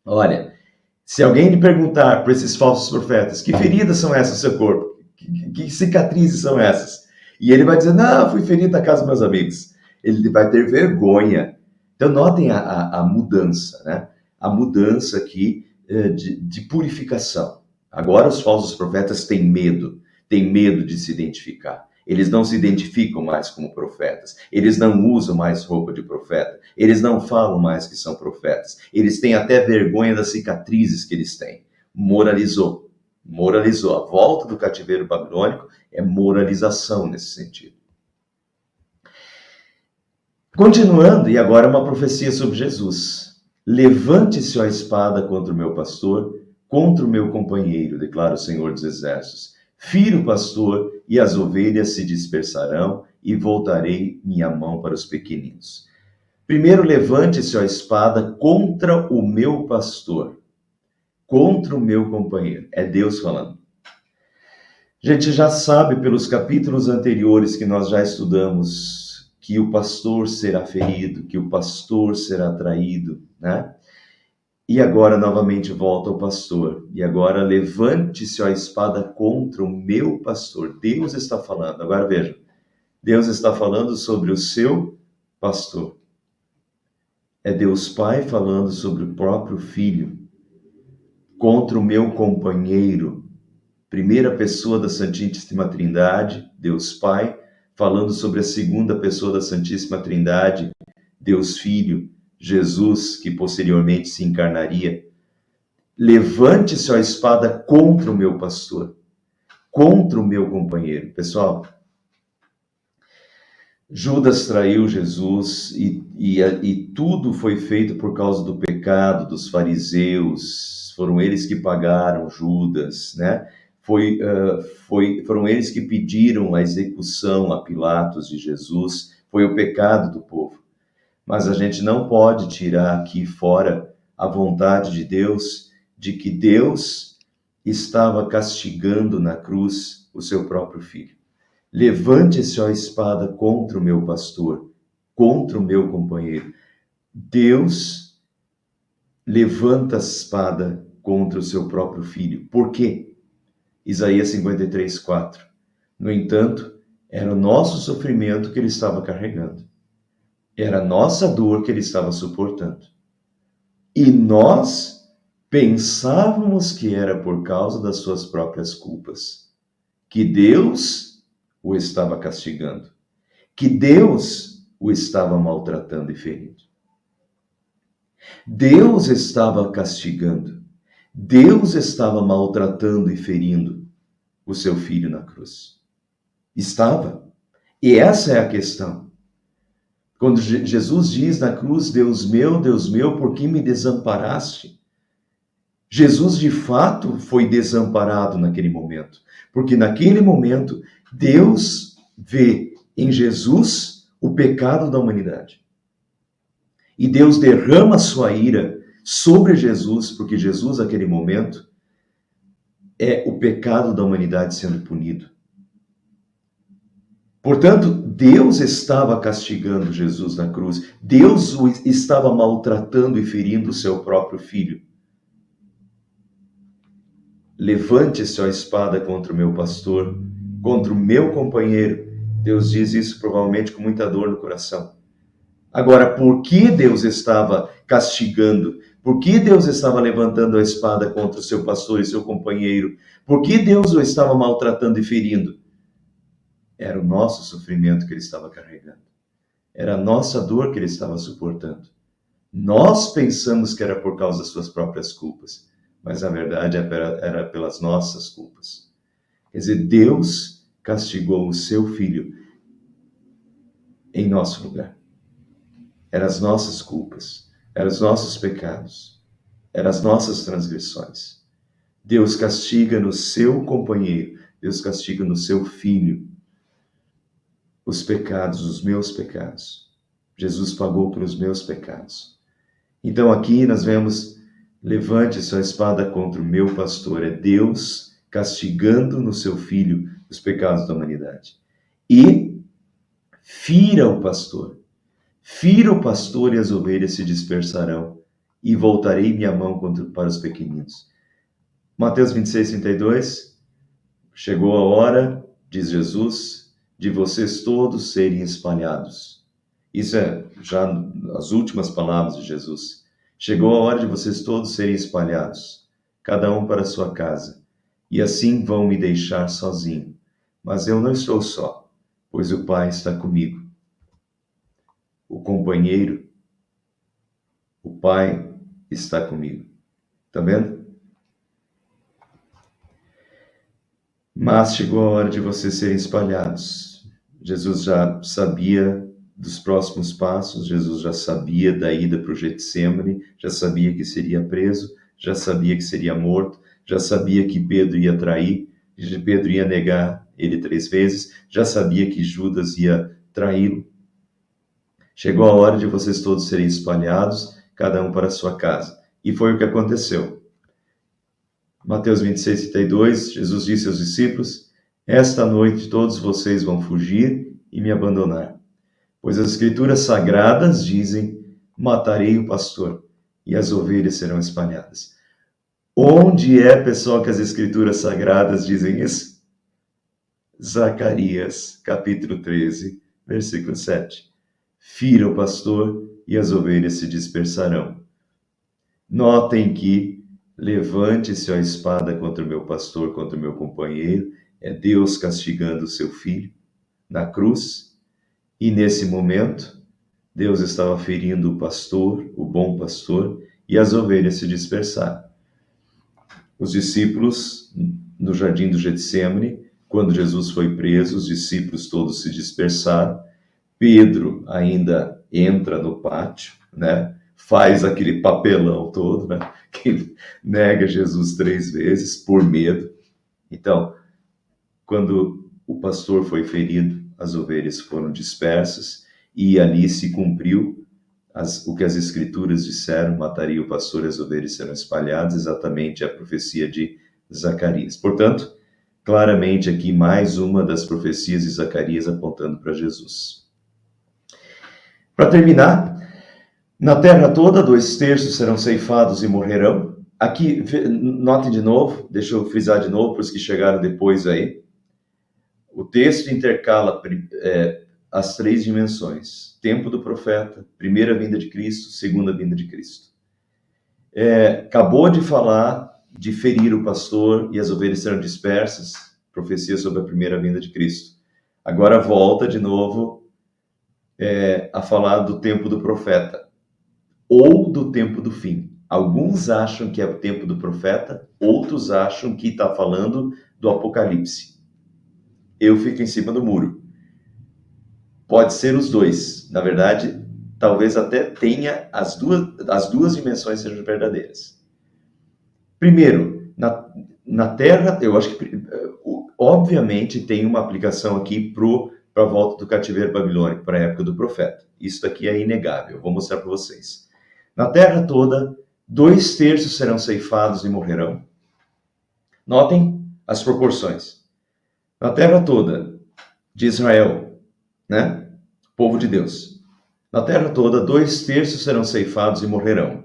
Olha, se alguém lhe perguntar para esses falsos profetas: que feridas são essas no seu corpo? Que cicatrizes são essas? E ele vai dizer: não, fui ferido na casa dos meus amigos. Ele vai ter vergonha. Então, notem a mudança, né? A mudança aqui de purificação. Agora, os falsos profetas têm medo de se identificar. Eles não se identificam mais como profetas. Eles não usam mais roupa de profeta. Eles não falam mais que são profetas. Eles têm até vergonha das cicatrizes que eles têm. Moralizou. A volta do cativeiro babilônico é moralização nesse sentido. Continuando, e agora uma profecia sobre Jesus. Levante-se a espada contra o meu pastor, contra o meu companheiro, declara o Senhor dos Exércitos. Fira o pastor e as ovelhas se dispersarão e voltarei minha mão para os pequeninos. Primeiro, levante-se a espada contra o meu pastor, contra o meu companheiro. É Deus falando. A gente já sabe pelos capítulos anteriores que nós já estudamos que o pastor será ferido, que o pastor será traído, né? E agora novamente volta ao pastor. E agora levante-se a espada contra o meu pastor. Deus está falando. Agora veja. Deus está falando sobre o seu pastor. É Deus Pai falando sobre o próprio Filho. Contra o meu companheiro. Primeira pessoa da Santíssima Trindade, Deus Pai, falando sobre a segunda pessoa da Santíssima Trindade, Deus Filho, Jesus, que posteriormente se encarnaria. Levante-se a espada contra o meu pastor, contra o meu companheiro. Pessoal, Judas traiu Jesus e tudo foi feito por causa do pecado dos fariseus. Foram eles que pagaram Judas, né? Foram eles que pediram a execução a Pilatos de Jesus. Foi o pecado do povo. Mas a gente não pode tirar aqui fora a vontade de Deus, de que Deus estava castigando na cruz o seu próprio filho. Levante-se a espada contra o meu pastor, contra o meu companheiro. Deus levanta a espada contra o seu próprio filho. Por quê? Isaías 53:4. No entanto, era o nosso sofrimento que ele estava carregando. Era a nossa dor que ele estava suportando. E nós pensávamos que era por causa das suas próprias culpas, que Deus o estava castigando, que Deus o estava maltratando e ferindo. Deus estava castigando, Deus estava maltratando e ferindo o seu filho na cruz. Estava. E essa é a questão. Quando Jesus diz na cruz, Deus meu, por que me desamparaste? Jesus de fato foi desamparado naquele momento, porque naquele momento Deus vê em Jesus o pecado da humanidade. E Deus derrama sua ira sobre Jesus, porque Jesus, naquele momento, é o pecado da humanidade sendo punido. Portanto, Deus estava castigando Jesus na cruz. Deus o estava maltratando e ferindo o seu próprio filho. Levante-se a espada contra o meu pastor, contra o meu companheiro. Deus diz isso provavelmente com muita dor no coração. Agora, por que Deus estava castigando? Por que Deus estava levantando a espada contra o seu pastor e seu companheiro? Por que Deus o estava maltratando e ferindo? Era o nosso sofrimento que ele estava carregando. Era a nossa dor que ele estava suportando. Nós pensamos que era por causa das suas próprias culpas, mas na verdade era pelas nossas culpas. Quer dizer, Deus castigou o seu filho em nosso lugar. Eram as nossas culpas, eram os nossos pecados, eram as nossas transgressões. Deus castiga no seu companheiro, Deus castiga no seu filho os pecados, os meus pecados. Jesus pagou pelos meus pecados. Então aqui nós vemos, levante sua espada contra o meu pastor. É Deus castigando no seu filho os pecados da humanidade. E fira o pastor. Fira o pastor e as ovelhas se dispersarão. E voltarei minha mão para os pequeninos. Mateus 26, 32. Chegou a hora, diz Jesus, de vocês todos serem espalhados. Isso é já as últimas palavras de Jesus. Chegou a hora de vocês todos serem espalhados, cada um para a sua casa, e assim vão me deixar sozinho. Mas eu não estou só, pois o Pai está comigo. O companheiro, o Pai está comigo. Tá vendo? Mas chegou a hora de vocês serem espalhados. Jesus já sabia dos próximos passos, Jesus já sabia da ida para o Getsemane, já sabia que seria preso, já sabia que seria morto, já sabia que Pedro ia trair, que Pedro ia negar ele 3 vezes, já sabia que Judas ia traí-lo. Chegou a hora de vocês todos serem espalhados, cada um para a sua casa. E foi o que aconteceu. Mateus 26, 32, Jesus disse aos discípulos: esta noite todos vocês vão fugir e me abandonar. Pois as escrituras sagradas dizem: matarei o pastor e as ovelhas serão espalhadas. Onde é, pessoal, que as escrituras sagradas dizem isso? Zacarias, capítulo 13, versículo 7. Fira o pastor e as ovelhas se dispersarão. Notem que levante-se a espada contra o meu pastor, contra o meu companheiro. É Deus castigando o seu filho na cruz. E nesse momento, Deus estava ferindo o pastor, o bom pastor, e as ovelhas se dispersaram. Os discípulos, no jardim do Getsemane, quando Jesus foi preso, os discípulos todos se dispersaram. Pedro ainda entra no pátio, né? Faz aquele papelão todo, né? Que nega Jesus 3 vezes por medo. Então, quando o pastor foi ferido, as ovelhas foram dispersas e ali se cumpriu o que as escrituras disseram: mataria o pastor e as ovelhas serão espalhadas, exatamente a profecia de Zacarias. Portanto, claramente aqui mais uma das profecias de Zacarias apontando para Jesus. Para terminar, na terra toda 2/3 serão ceifados e morrerão. Aqui, notem de novo, deixa eu frisar de novo para os que chegaram depois aí. O texto intercala as 3 dimensões: tempo do profeta, primeira vinda de Cristo, segunda vinda de Cristo. Acabou de falar de ferir o pastor e as ovelhas serão dispersas, profecia sobre a primeira vinda de Cristo. Agora volta de novo a falar do tempo do profeta, ou do tempo do fim. Alguns acham que é o tempo do profeta, outros acham que está falando do Apocalipse. Eu fico em cima do muro. Pode ser os dois. Na verdade, talvez até tenha as duas dimensões sejam verdadeiras. Primeiro, na Terra, eu acho que, obviamente, tem uma aplicação aqui para a volta do cativeiro babilônico, para a época do profeta. Isso daqui é inegável, vou mostrar para vocês. Na Terra toda, 2/3 serão ceifados e morrerão. Notem as proporções. Na Terra toda de Israel, né? Povo de Deus. Na Terra toda, 2/3 serão ceifados e morrerão.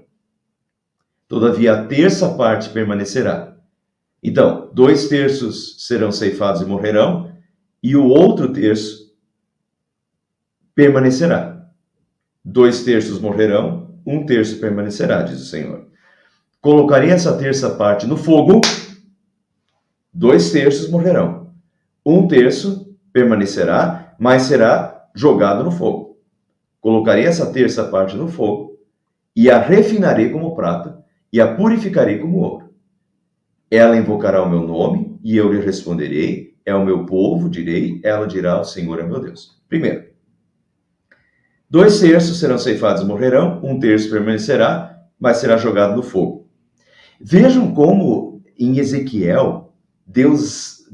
Todavia, a terça parte permanecerá. Então, 2/3 serão ceifados e morrerão, e o outro terço permanecerá. 2/3 morrerão, 1/3 permanecerá, diz o Senhor. Colocarei essa terça parte no fogo, 2/3 morrerão. 1/3 permanecerá, mas será jogado no fogo. Colocarei essa terça parte no fogo, e a refinarei como prata, e a purificarei como ouro. Ela invocará o meu nome, e eu lhe responderei. É o meu povo, direi. Ela dirá, o Senhor é meu Deus. Primeiro, 2/3 serão ceifados e morrerão, 1/3 permanecerá, mas será jogado no fogo. Vejam como em Ezequiel, Deus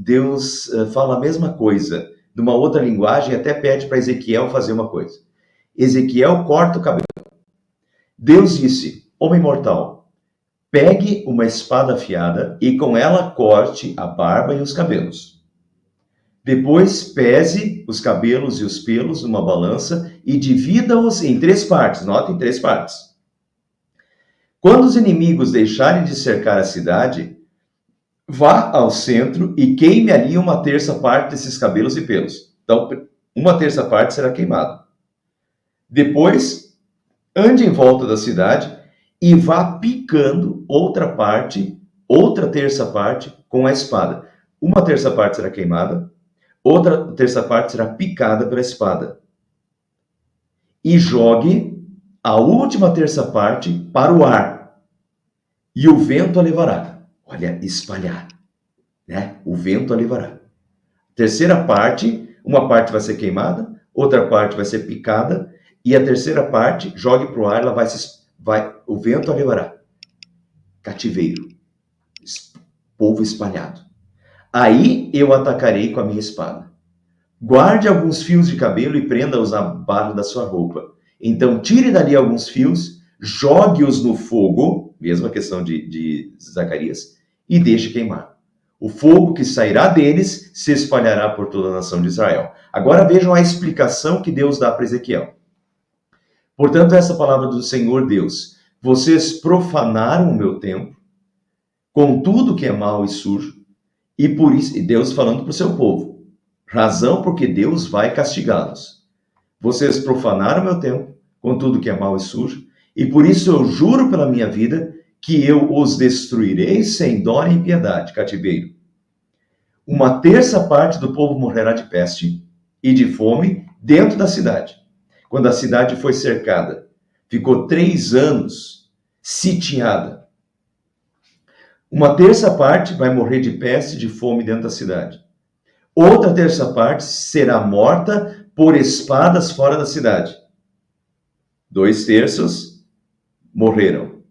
fala a mesma coisa, numa outra linguagem, até pede para Ezequiel fazer uma coisa. Ezequiel corta o cabelo. Deus disse, homem mortal, pegue uma espada afiada e com ela corte a barba e os cabelos. Depois pese os cabelos e os pelos numa balança e divida-os em 3 partes. Notem, 3 partes. Quando os inimigos deixarem de cercar a cidade, vá ao centro e queime ali 1/3 parte desses cabelos e pelos. Então, 1/3 parte será queimado. Depois, ande em volta da cidade e vá picando outra terça parte com a espada. 1/3 parte será queimada, outra terça parte será picada pela espada. E jogue a última terça parte para o ar, e o vento a levará. Olha, espalhar, né? O vento a levará. Terceira parte, uma parte vai ser queimada, outra parte vai ser picada, e a terceira parte, jogue para o ar, o vento a levará. Cativeiro. Povo espalhado. Aí eu atacarei com a minha espada. Guarde alguns fios de cabelo e prenda-os na barra da sua roupa. Então tire dali alguns fios, jogue-os no fogo, mesma questão de Zacarias, e deixe queimar. O fogo que sairá deles se espalhará por toda a nação de Israel. Agora vejam a explicação que Deus dá para Ezequiel. Portanto, essa palavra do Senhor Deus, vocês profanaram o meu templo com tudo que é mau e sujo, e por isso, e Deus falando para o seu povo, razão porque Deus vai castigá-los. Vocês profanaram o meu templo com tudo que é mau e sujo, e por isso eu juro pela minha vida que eu os destruirei sem dó nem piedade, cativeiro. 1/3 parte do povo morrerá de peste e de fome dentro da cidade. Quando a cidade foi cercada, ficou 3 anos sitiada. 1/3 parte vai morrer de peste e de fome dentro da cidade. Outra terça parte será morta por espadas fora da cidade. 2/3 morreram.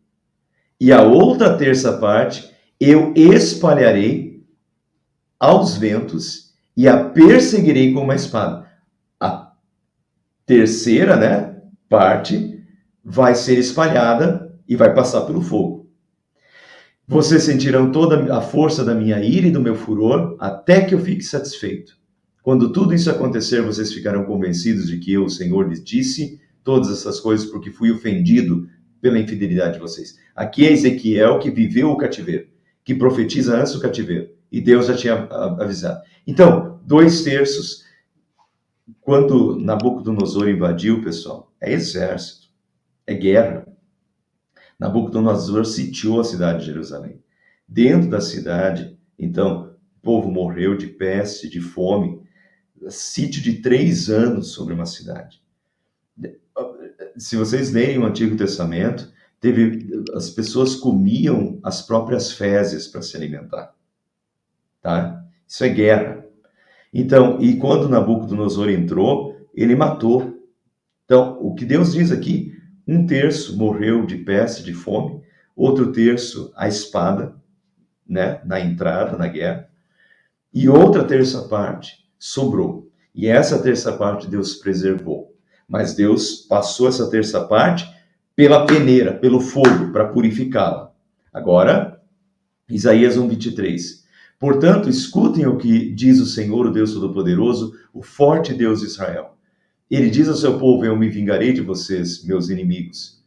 E a outra terça parte eu espalharei aos ventos e a perseguirei com uma espada. A terceira, parte vai ser espalhada e vai passar pelo fogo. Vocês sentirão toda a força da minha ira e do meu furor até que eu fique satisfeito. Quando tudo isso acontecer, vocês ficarão convencidos de que eu, o Senhor, lhes disse todas essas coisas porque fui ofendido pela infidelidade de vocês. Aqui é Ezequiel que viveu o cativeiro, que profetiza antes do cativeiro. E Deus já tinha avisado. Então, 2/3 Quando Nabucodonosor invadiu, pessoal, é exército, é guerra. Nabucodonosor sitiou a cidade de Jerusalém. Dentro da cidade, então, o povo morreu de peste, de fome, sítio de 3 anos sobre uma cidade. Se vocês lerem o Antigo Testamento, as pessoas comiam as próprias fezes para se alimentar, tá? Isso é guerra. Então, e quando Nabucodonosor entrou, ele matou. Então, o que Deus diz aqui, 1/3 morreu de peste, de fome, outro terço a espada, né, na entrada, na guerra, e outra terça parte sobrou. E essa terça parte Deus preservou. Mas Deus passou essa terça parte pela peneira, pelo fogo, para purificá-la. Agora, Isaías 1:23. Portanto, escutem o que diz o Senhor, o Deus Todo-Poderoso, o forte Deus de Israel. Ele diz ao seu povo: eu me vingarei de vocês, meus inimigos.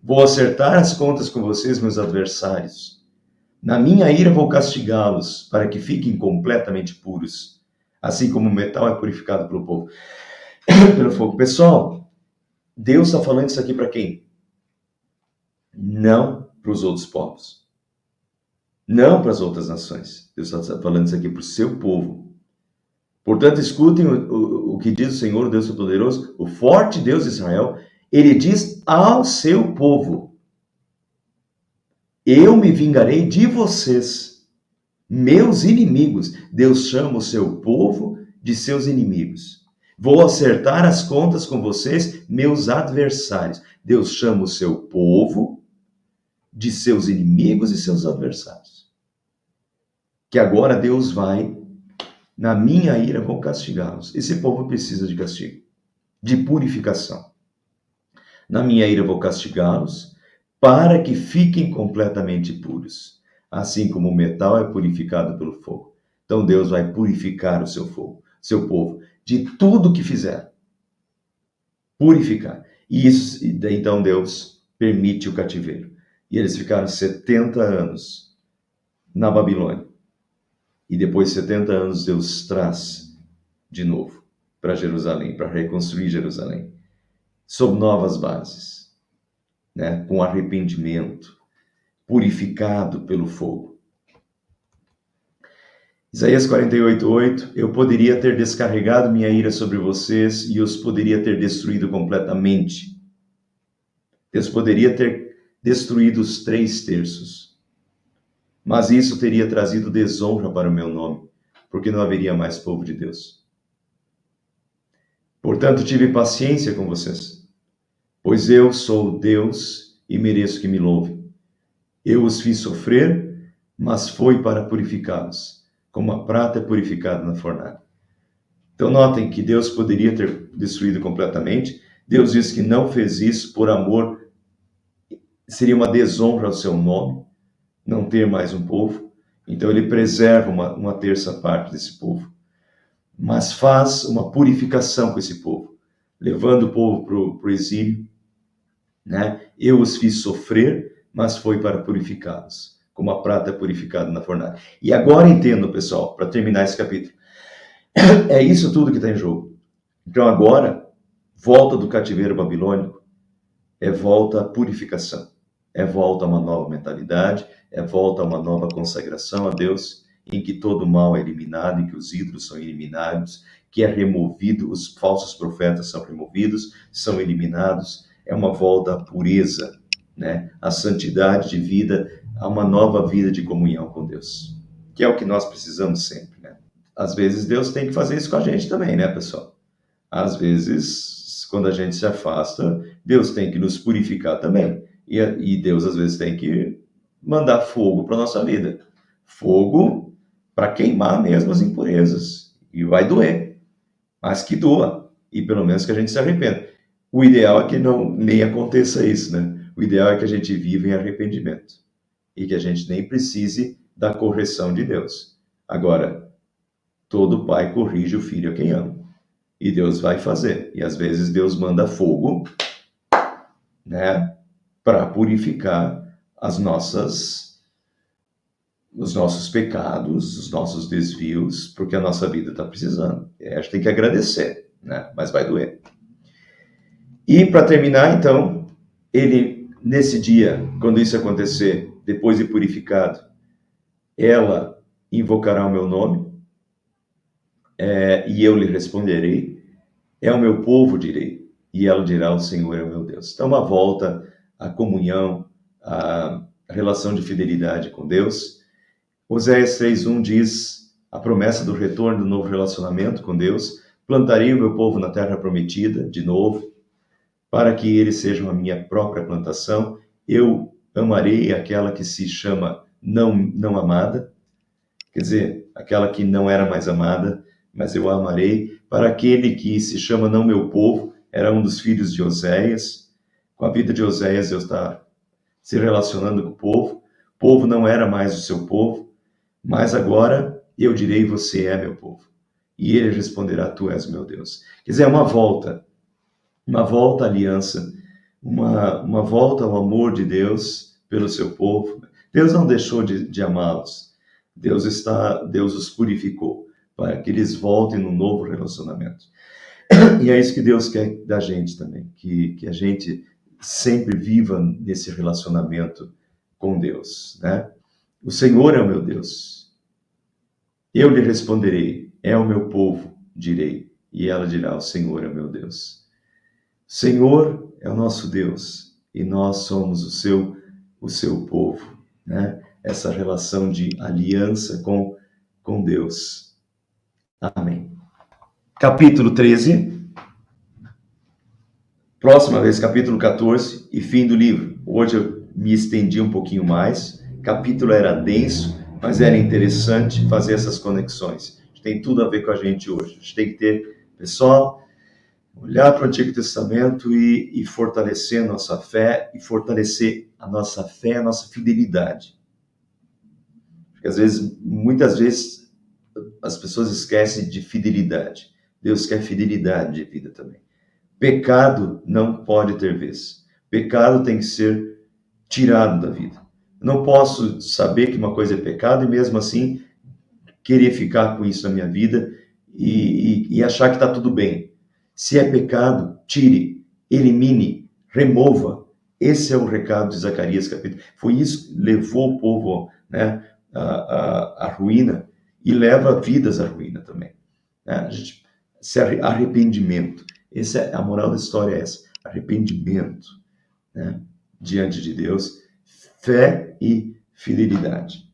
Vou acertar as contas com vocês, meus adversários. Na minha ira vou castigá-los, para que fiquem completamente puros, assim como o metal é purificado pelo povo, pelo fogo. Pessoal, Deus está falando isso aqui para quem? Não para os outros povos. Não para as outras nações. Deus está falando isso aqui para o seu povo. Portanto, escutem o que diz o Senhor, Deus Todo-Poderoso, o forte Deus de Israel. Ele diz ao seu povo: eu me vingarei de vocês, meus inimigos. Deus chama o seu povo de seus inimigos. Vou acertar as contas com vocês, meus adversários. Deus chama o seu povo de seus inimigos e seus adversários. Que agora Deus vai, na minha ira, vou castigá-los. Esse povo precisa de castigo, de purificação. Na minha ira vou castigá-los, para que fiquem completamente puros, assim como o metal é purificado pelo fogo. Então Deus vai purificar o seu povo, de tudo que fizer. Purificar. E isso, então Deus permite o cativeiro. E eles ficaram 70 anos na Babilônia. E depois de 70 anos Deus traz de novo para Jerusalém, para reconstruir Jerusalém, sob novas bases, né? Com arrependimento, purificado pelo fogo. Isaías 48:8, eu poderia ter descarregado minha ira sobre vocês e os poderia ter destruído completamente. Deus poderia ter destruído os 3/3. Mas isso teria trazido desonra para o meu nome, porque não haveria mais povo de Deus. Portanto, tive paciência com vocês, pois eu sou Deus e mereço que me louve. Eu os fiz sofrer, mas foi para purificá-los, como a prata é purificada na fornalha. Então notem que Deus poderia ter destruído completamente. Deus diz que não fez isso por amor. Seria uma desonra ao seu nome, não ter mais um povo. Então ele preserva uma terça parte desse povo. Mas faz uma purificação com esse povo, levando o povo para o exílio, né? Eu os fiz sofrer, mas foi para purificá-los, como a prata é purificada na fornalha. E agora entendo, pessoal, para terminar esse capítulo, é isso tudo que está em jogo. Então agora, volta do cativeiro babilônico, é volta à purificação, é volta a uma nova mentalidade, é volta a uma nova consagração a Deus, em que todo mal é eliminado, em que os ídolos são eliminados, que é removido, os falsos profetas são removidos, são eliminados, é uma volta à pureza, né? À santidade de vida, a uma nova vida de comunhão com Deus, que é o que nós precisamos sempre, né? Às vezes Deus tem que fazer isso com a gente também, né, pessoal? Às vezes, quando a gente se afasta, Deus tem que nos purificar também. E Deus, às vezes, tem que mandar fogo para a nossa vida. Fogo para queimar mesmo as impurezas. E vai doer. Mas que doa. E pelo menos que a gente se arrependa. O ideal é que não nem aconteça isso, né? O ideal é que a gente viva em arrependimento. E que a gente nem precise da correção de Deus. Agora, todo pai corrige o filho a quem ama. E Deus vai fazer. E às vezes Deus manda fogo, né, para purificar os nossos pecados, os nossos desvios, porque a nossa vida está precisando. E a gente tem que agradecer. né? Mas vai doer. E para terminar, então, ele, nesse dia, quando isso acontecer, depois de purificado, ela invocará o meu nome, e eu lhe responderei. É o meu povo, direi, e ela dirá: o Senhor é o meu Deus. Então, uma volta à comunhão, à relação de fidelidade com Deus. Oséias 3:1 diz a promessa do retorno do novo relacionamento com Deus. Plantarei o meu povo na terra prometida, de novo, para que eles sejam a minha própria plantação. Eu amarei aquela que se chama não amada, quer dizer, aquela que não era mais amada, mas eu a amarei. Para aquele que se chama não meu povo, era um dos filhos de Oséias. Com a vida de Oséias, Deus está se relacionando com o povo. O povo não era mais o seu povo, mas agora eu direi: você é meu povo. E ele responderá: tu és meu Deus. Quer dizer, é uma volta à aliança, uma volta ao amor de Deus pelo seu povo. Deus não deixou de amá-los. Deus os purificou para que eles voltem num novo relacionamento. E é isso que Deus quer da gente também, que a gente sempre viva nesse relacionamento com Deus, né? O Senhor é o meu Deus. Eu lhe responderei: é o meu povo, direi. E ela dirá: o Senhor é o meu Deus. Senhor é o nosso Deus e nós somos o seu povo, né? Essa relação de aliança com Deus. Amém. Capítulo 13. Próxima vez, capítulo 14 e fim do livro. Hoje eu me estendi um pouquinho mais. O capítulo era denso, mas era interessante fazer essas conexões. Tem tudo a ver com a gente hoje. A gente tem que ter, pessoal, olhar para o Antigo Testamento e fortalecer a nossa fé, e fortalecer a nossa fé, a nossa fidelidade. Porque muitas vezes, as pessoas esquecem de fidelidade. Deus quer fidelidade de vida também. Pecado não pode ter vez. Pecado tem que ser tirado da vida. Eu não posso saber que uma coisa é pecado e mesmo assim querer ficar com isso na minha vida e achar que está tudo bem. Se é pecado, tire, elimine, remova. Esse é o recado de Zacarias, capítulo. Foi isso que levou o povo, né, à ruína e leva vidas à ruína também. Né? Arrependimento. Essa é a moral da história, é essa. Arrependimento, né, diante de Deus, fé e fidelidade.